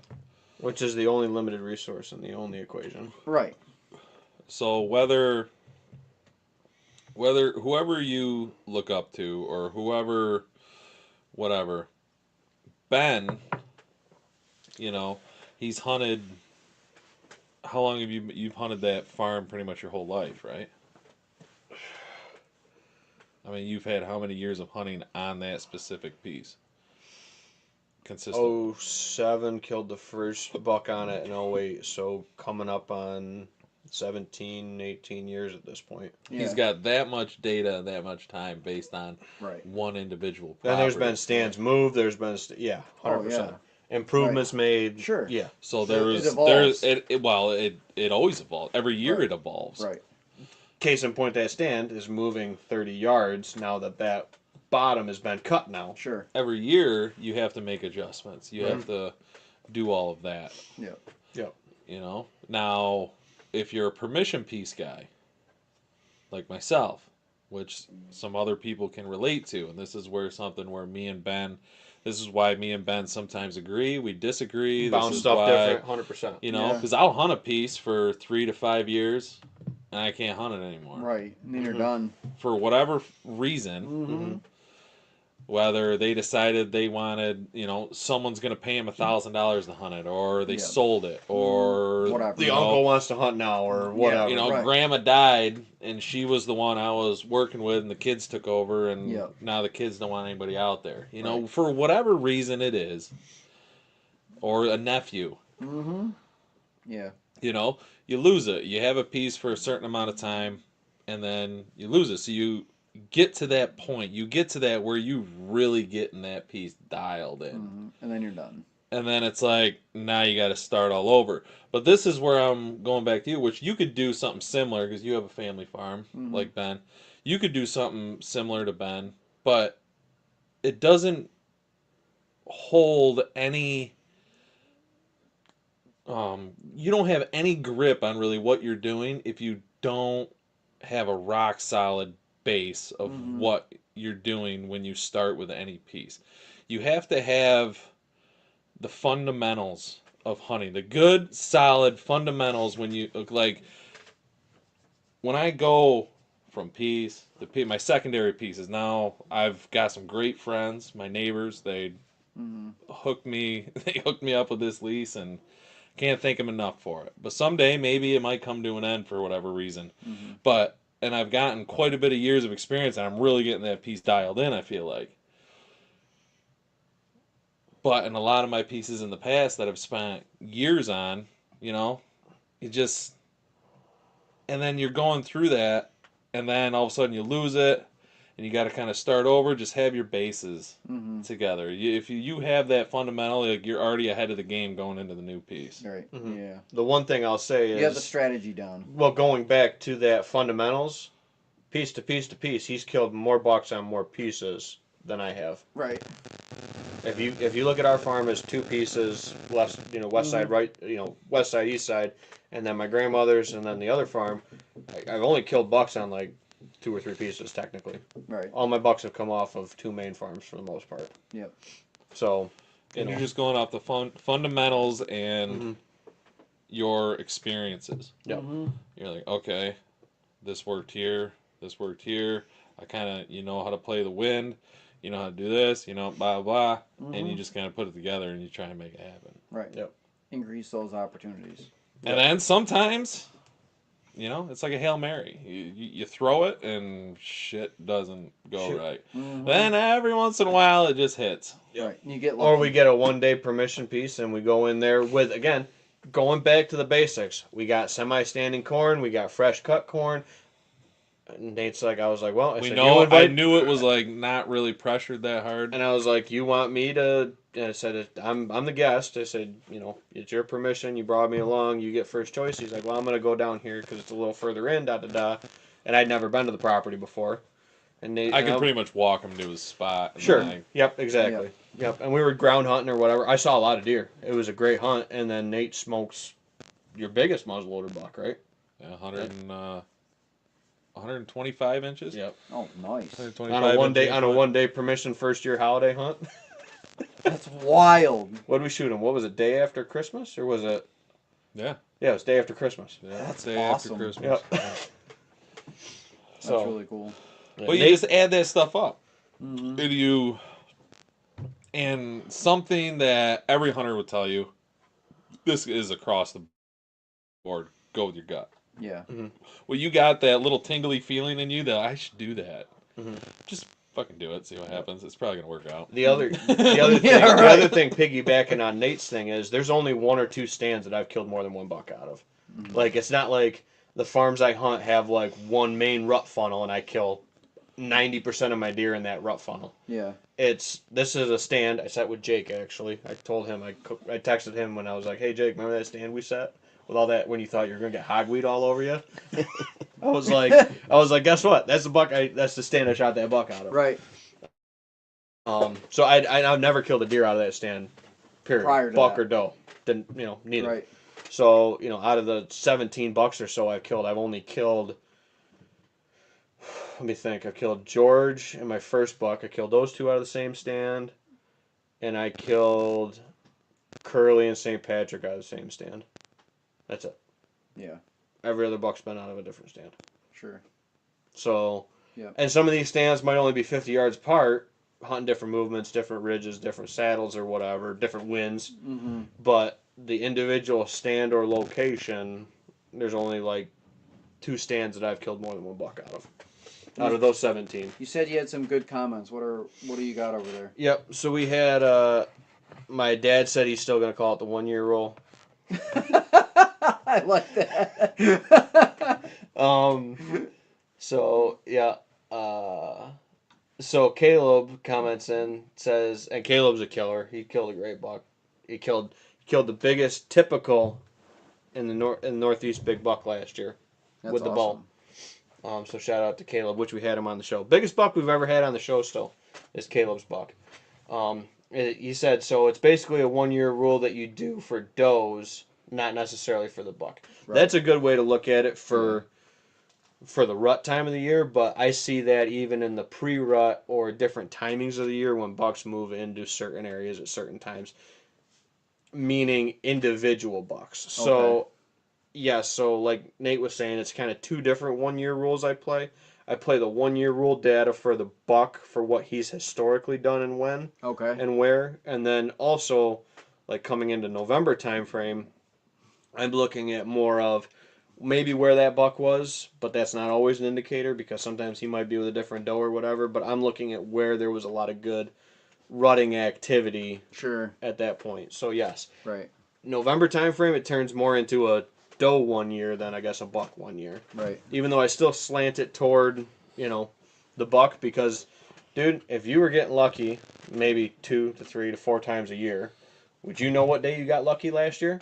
Which is the only limited resource in the only equation. Right. So whether whoever you look up to or whoever, whatever, Ben, he's hunted how long have you've hunted that farm pretty much your whole life, right? I mean, you've had how many years of hunting on that specific piece? Consistent. 07 killed the first buck on it in 08, so coming up on 17, 18 years at this point. Yeah. He's got that much data and that much time based on Right. one individual property. Then there's been stands moved. There's been 100%. Oh, yeah. Improvements made. Sure. Yeah. So it evolves. It always evolves. Every year Right. it evolves. Right. Case in point, that stand is moving 30 yards now that bottom has been cut now. Sure. Every year you have to make adjustments. You have to do all of that. Yep. Yep. You know? Now, if you're a permission piece guy, like myself, which some other people can relate to, and this is where me and Ben, this is why me and Ben sometimes agree, we disagree. Bounce this is stuff why, different, 100%. You know, Yeah. because I'll hunt a piece for 3 to 5 years, and I can't hunt it anymore. Right. And then you're done. For whatever reason, Mm-hmm. whether they decided they wanted, someone's going to pay them $1,000 to hunt it, or they Yeah. sold it, or Whatever. The uncle wants to hunt now, or whatever. Right. Grandma died, and she was the one I was working with, and the kids took over, and Yep. now the kids don't want anybody out there. Right. For whatever reason it is, or a nephew. Mm-hmm. Yeah. You lose it. You have a piece for a certain amount of time, and then you lose it. So you get to that point. You get to that where you really getting that piece dialed in. Mm-hmm. And then you're done. And then it's like, now you got to start all over. But this is where I'm going back to you, which you could do something similar because you have a family farm like Ben. You could do something similar to Ben, but it doesn't hold any... you don't have any grip on really what you're doing if you don't have a rock solid base of what you're doing when you start with any piece. You have to have the fundamentals of hunting, the good solid fundamentals. When I go from piece to piece, my secondary pieces, now I've got some great friends, my neighbors, they hooked me up with this lease, and can't thank them enough for it. But someday maybe it might come to an end for whatever reason. And I've gotten quite a bit of years of experience, and I'm really getting that piece dialed in, I feel like. But in a lot of my pieces in the past that I've spent years on, you just... And then you're going through that, and then all of a sudden you lose it, and you got to kind of start over. Just have your bases together. If you have that fundamental, you're already ahead of the game going into the new piece. Right. Yeah. The one thing I'll say is... You have the strategy down. Well, going back to that fundamentals, piece to piece to piece, he's killed more bucks on more pieces than I have. Right. If you look at our farm as two pieces, west side, right, west side, east side, and then my grandmother's, and then the other farm, I've only killed bucks on like 2 or 3 pieces technically. Right. All my bucks have come off of 2 main farms for the most part. Yep. So, And you're just going off the fundamentals and your experiences. Yep. You're like, okay, this worked here, this worked here. I kind of, how to play the wind, how to do this, blah, blah, and you just kind of put it together and you try and make it happen. Right. Yep. Increase those opportunities. And then sometimes, it's like a Hail Mary. You throw it and shit doesn't go right. Then every once in a while it just hits. Right. You get lucky. Or we get a 1-day permission piece and we go in there with, again, going back to the basics. We got semi-standing corn, we got fresh cut corn. And Nate's like, I was like, well, I knew it was like not really pressured that hard. And I was like, you want me to? And I said, I'm the guest. I said, it's your permission. You brought me along. You get first choice. He's like, well, I'm gonna go down here because it's a little further in. Da da da. And I'd never been to the property before. And Nate, I could pretty much walk him to his spot. Sure. Yep. Exactly. Yep. And we were ground hunting or whatever. I saw a lot of deer. It was a great hunt. And then Nate smokes your biggest muzzleloader buck, right? Yeah, 125 inches. Yep. Oh, nice. On a 1-day permission first year holiday hunt. That's wild. What did we shoot him? What was it? Day after Christmas, or was it? Yeah. Yeah, it was day after Christmas. Yeah, That's day awesome. after Christmas. Yep. Yeah. That's So, really cool. Well, you just add that stuff up. And something that every hunter would tell you, this is across the or go with your gut. Yeah. Well, you got that little tingly feeling in you that I should do that. Mhm. Just fucking do it. See what happens. It's probably gonna work out. The other Yeah, the right. other thing piggybacking on Nate's thing is there's only 1 or 2 stands that I've killed more than 1 buck out of. Like it's not like the farms I hunt have like one main rut funnel and I kill 90% of my deer in that rut funnel. Yeah. This is a stand I set with Jake actually. I told him I texted him when I was like, "Hey Jake, remember that stand we set with all that when you thought you were gonna get hogweed all over you?" I was like, guess what? That's the stand I shot that buck out of. Right. So I've never killed a deer out of that stand. Period. Prior to buck that. or doe. Then neither. Right. So out of the 17 bucks or so I've killed, I've only killed. Let me think. I killed George and my first buck. I killed those 2 out of the same stand, and I killed Curly and St. Patrick out of the same stand. That's it. Yeah. Every other buck's been out of a different stand. Sure. So, yeah. And some of these stands might only be 50 yards apart, hunting different movements, different ridges, different saddles or whatever, different winds. Mm-hmm. But the individual stand or location, there's only like 2 stands that I've killed more than 1 buck out of those 17. You said you had some good comments. What do you got over there? Yep. So we had my dad said he's still gonna call it the 1 year rule. I like that. So yeah. So Caleb comments in, says, and Caleb's a killer. He killed a great buck. He killed the biggest typical in the northeast big buck last year. That's with the awesome. bow. So shout out to Caleb, which we had him on the show. Biggest buck we've ever had on the show still is Caleb's buck. He said, so it's basically a 1 year rule that you do for does, not necessarily for the buck. Right. That's a good way to look at it for the rut time of the year, but I see that even in the pre-rut or different timings of the year when bucks move into certain areas at certain times, meaning individual bucks. So, yeah, so like Nate was saying, it's kind of 2 different 1 year rules I play. I play the 1 year rule data for the buck for what he's historically done and when and where, and then also like coming into November time frame, I'm looking at more of maybe where that buck was, but that's not always an indicator because sometimes he might be with a different doe or whatever, but I'm looking at where there was a lot of good rutting activity at that point. So yes. Right. November time frame, it turns more into a doe 1 year than I guess a buck 1 year. Right. Even though I still slant it toward, the buck because, dude, if you were getting lucky maybe 2 to 3 to 4 times a year, would you know what day you got lucky last year?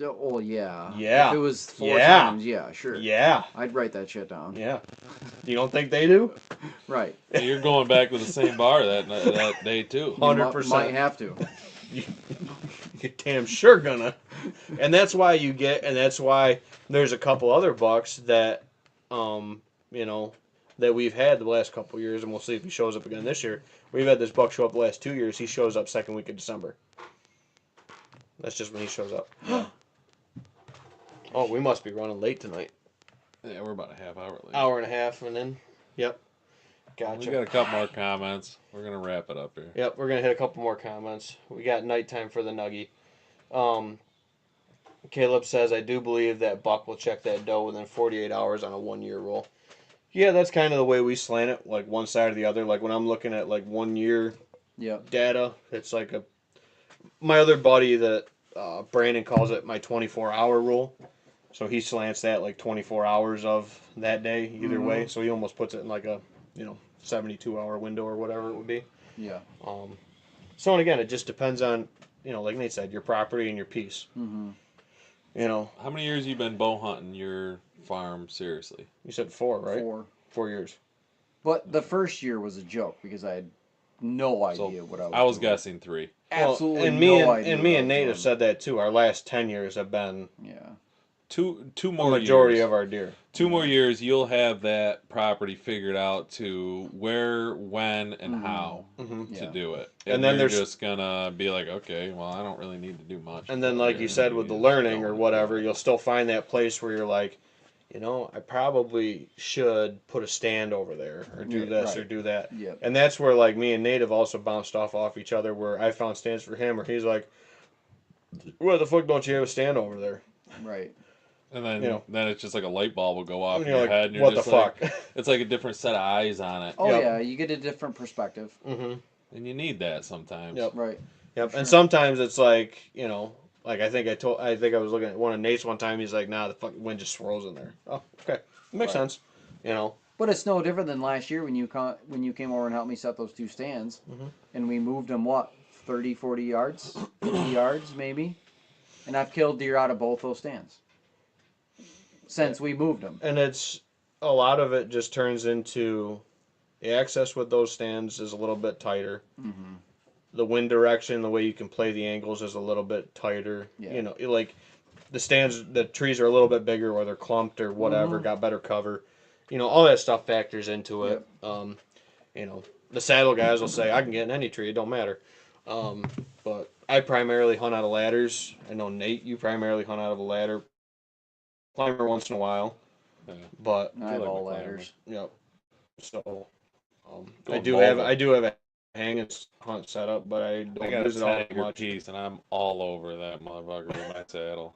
Oh, yeah. Yeah. If it was 4 times, yeah, sure. Yeah. I'd write that shit down. Yeah. You don't think they do? Right. You're going back to the same bar that day too. 100%. Might have to. You're damn sure gonna. And that's why that's why there's a couple other bucks that, that we've had the last couple years, and we'll see if he shows up again this year. We've had this buck show up the last 2 years. He shows up second week of December. That's just when he shows up. Yeah. Oh, we must be running late tonight. Yeah, we're about a half hour late. Hour and a half, and then, yep. We Gotcha. got a couple more comments. We're gonna wrap it up here. Yep, we're gonna hit a couple more comments. We got nighttime for the nuggie. Caleb says, I do believe that buck will check that doe within 48 hours on a 1 year rule. Yeah, that's kind of the way we slant it, like one side or the other. Like when I'm looking at like 1 year data, it's like my other buddy that Brandon calls it my 24-hour rule. So he slants that like 24 hours of that day either way. So he almost puts it in like a 72-hour window or whatever it would be. Yeah. So and again, it just depends on like Nate said, your property and your piece. Mm-hmm. How many years you been bow hunting your farm seriously? You said 4, right? 4. 4 years. But the first year was a joke because I had no idea what I was doing. I was guessing 3. Absolutely and no idea. And me and Nate have said that too. Our last 10 years have been two the more majority years. of our deer. 2 more years, you'll have that property figured out to where, when, and how to do it. And then you're there's just gonna be like, okay, well, I don't really need to do much. And then, like you said, with the learning or whatever, you'll still find that place where you're like, I probably should put a stand over there or do this or do that. Yep. And that's where, like, me and Nate have also bounced off each other where I found stands for him where he's like, Why the fuck don't you have a stand over there? Right. And then, You know. then it's just like a light bulb will go off And in you're your like, head, and you're what just the like, fuck? it's like a different set of eyes on it, Oh Yep. yeah, you get a different perspective. Mm-hmm. and you need that sometimes. Yep. Right. Yep. Sure. And sometimes it's like, like I think I was looking at one of Nate's one time. He's like, nah, the fucking wind just swirls in there. Oh, okay, makes Right. sense. But it's no different than last year when you came over and helped me set those 2 stands, and we moved them 30, 40 yards, 50 yards maybe, and I've killed deer out of both those stands since we moved them. And it's a lot of it just turns into the access with those stands is a little bit tighter. Mm-hmm. The wind direction, the way you can play the angles is a little bit tighter. Yeah. Like the trees are a little bit bigger, or they're clumped or whatever, got better cover. All that stuff factors into it. The saddle guys will say, I can get in any tree, it don't matter. But I primarily hunt out of ladders. I know, Nate, you primarily hunt out of a ladder. Climber once in a while. Yeah. But I have like all the climber. ladders. Yep. So Go I do mobile. have a hang and hunt setup, but I I don't got a use it all 10-acre much. piece, and I'm all over that motherfucker with my saddle.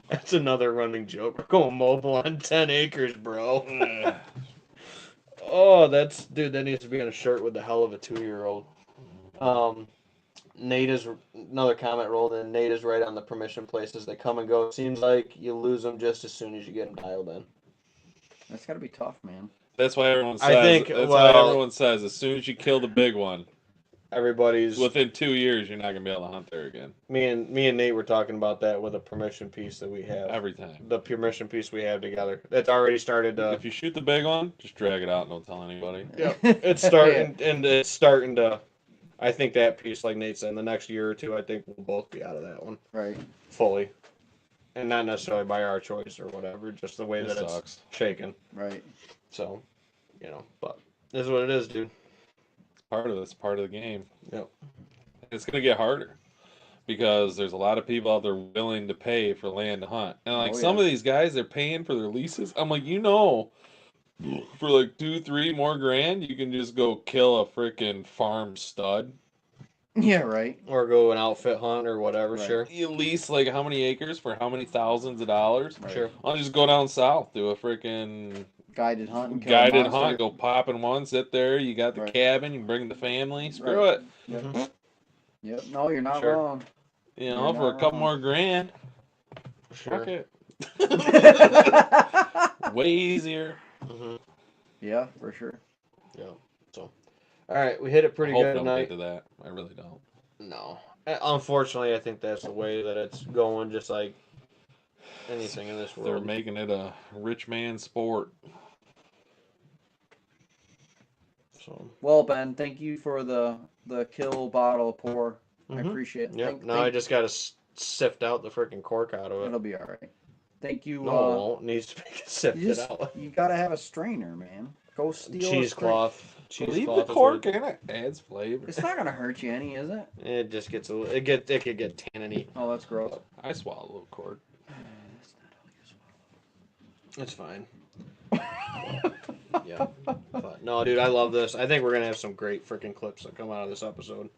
That's another running joke. We're going mobile on 10 acres, bro. Oh, that needs to be on a shirt with the hell of a 2-year-old. Nate is another comment rolled in. Nate is right on the permission places. They come and go. Seems like you lose them just as soon as you get them dialed in. That's got to be tough, man. That's why everyone says. I think, why everyone says as soon as you kill the big one, everybody's within 2 years you're not gonna be able to hunt there again. Me and Nate were talking about that with a permission piece that we have. Every time. The permission piece we have together. It's already started. If you shoot the big one, just drag it out and don't tell anybody. Yeah, it's starting, and it's starting to. I think that piece, like Nate said, in the next year or two, I think we'll both be out of that one Right. fully, and not necessarily by our choice or whatever, just the way It that sucks. it's shaken. Right. So, but this is what it is, dude. Part of this, part of the game. Yep. It's gonna get harder because there's a lot of people out there willing to pay for land to hunt, and like some of these guys, they're paying for their leases. I'm like, for like 2-3 more grand, you can just go kill a freaking farm stud. Yeah, right. Or go an outfit hunt or whatever. Right. Sure. You lease like how many acres for how many thousands of dollars? Right. Sure. I'll just go down south, do a freaking Guided hunt. And kill a guided monster. hunt, go popping one, sit there. You got the Right. cabin, you can bring the family. Screw Right. it. Yep. Mhm. Yep. No, you're not Sure. wrong. You You're know, for a not couple wrong. more grand. Sure. Fuck it. Way easier. Mm-hmm. Yeah, for sure. Yeah. So, all right, we hit it pretty I hope good don't tonight. get to that. I really don't. No. Unfortunately, I think that's the way that it's going, just like anything in this They're world. making it a rich man sport. So, Well, Ben, thank you for the kill bottle pour. I Mhm. appreciate it. yep. Now I just got to sift out the freaking cork out of it. It'll be all right. Thank you. No, it won't. It needs to be sifted out. You gotta have a strainer, man. Go steal a Cheesecloth. Leave the Cheesecloth. cork in it. Adds flavor. It's not gonna hurt you any, is it? It just gets a little. It could get tanniny. Oh, that's gross. I swallow a little cork. It's fine. Yeah. But, no, dude, I love this. I think we're gonna have some great freaking clips that come out of this episode.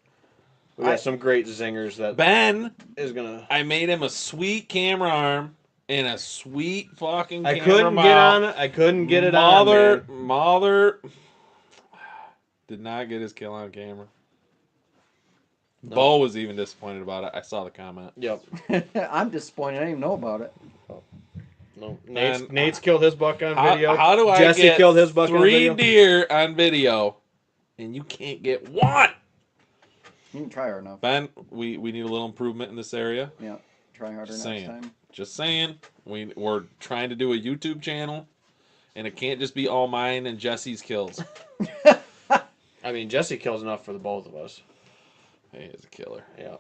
We got some great zingers that Ben, is gonna. I made him a sweet camera arm and a sweet fucking I camera couldn't get mount. on it. I couldn't get it on. Man. Mother did not get his kill on camera. No. Bo was even disappointed about it. I saw the comment. Yep. I'm disappointed. I didn't even know about it. No. Man, Nate's killed his buck on video. How do I Jesse get killed his buck on 3 video. deer on video and you can't get one? You didn't try hard enough. Ben, we need a little improvement in this area. Yeah, try harder Just next saying. time. Just saying. We're trying to do a YouTube channel, and it can't just be all mine and Jesse's kills. I mean, Jesse kills enough for the both of us. He is a killer. Yeah.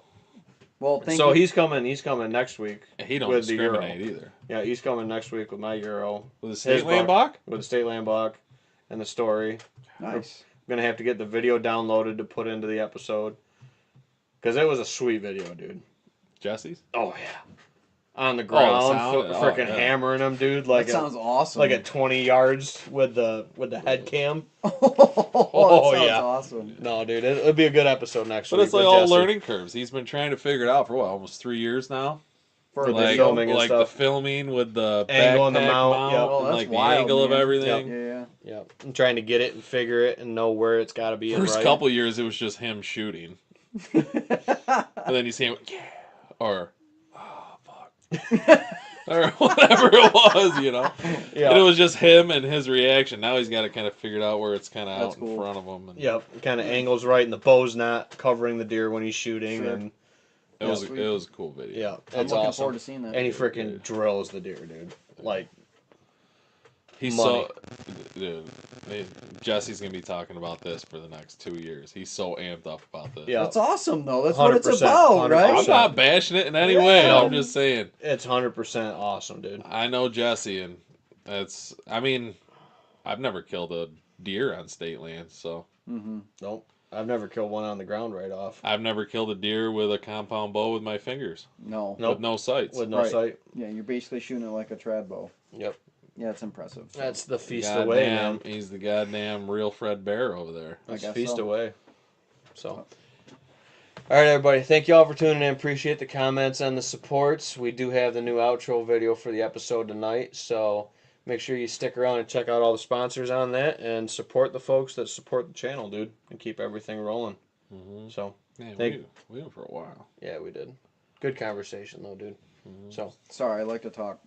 Well, thank So you. he's coming next week. And he don't With the Euro. discriminate either. Yeah, he's coming next week with my Euro. With the state His land buck. buck? With the state land buck and the story. Nice. I'm gonna have to get the video downloaded to put into the episode. Because it was a sweet video, dude. Jesse's? Oh yeah. on the ground, sound? freaking Yeah. hammering them, dude. Like That sounds awesome. Like at 20 yards with the head cam. Oh, that sounds yeah. awesome. No, dude, it'll be a good episode next week. But it's like with all Jesse. learning curves. He's been trying to figure it out for what, almost 3 years now. For With a the Like, filming and like stuff. the filming with the Angle backpack and the mount, yep. Oh, and that's like the wild, angle of man. everything. Yeah. Yeah, I'm trying to get it and figure it and know where it's got to be. First right. couple years, it was just him shooting, and then you see him, yeah, or oh fuck, or whatever it was, you know. Yeah. And it was just him and his reaction. Now he's got to kind of figure it out where it's kind of That's out cool. in front of him. And Yep, kind of angles right, and the bow's not covering the deer when he's shooting, Sure. and it was a cool video. yeah, I'm it's looking awesome. forward to seeing that. And he freaking drills the deer, dude. Like, He's money. dude, Jesse's gonna be talking about this for the next 2 years. He's so amped up about this. yeah, That's awesome, though. That's what it's 100%, about, right? I'm not bashing it in any way. Yeah. I'm just saying. it's 100% awesome, dude. I know Jesse, and it's. I mean, I've never killed a deer on state land, so Mm-hmm. Nope, I've never killed one on the ground right off. I've never killed a deer with a compound bow with my fingers No. Nope. with no sights. With no Right. sight. Yeah, you're basically shooting it like a trad bow. Yep, Yeah, it's impressive. that's the feast away, man. He's the goddamn real Fred Bear over there. I That's guess feast so. away. So, all right, everybody. Thank you all for tuning in. Appreciate the comments and the supports. We do have the new outro video for the episode tonight, so make sure you stick around and check out all the sponsors on that and support the folks that support the channel, dude, and keep everything rolling. Mm-hmm. So, Man, Thank- we went for a while. yeah, we did. Good conversation, though, dude. So, Sorry, I like to talk.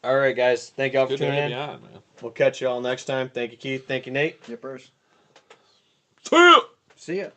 all right, guys. Thank y'all for Good to tuning have in. you on, man. We'll catch you all next time. Thank you, Keith. Thank you, Nate. Yippers. See ya! See ya.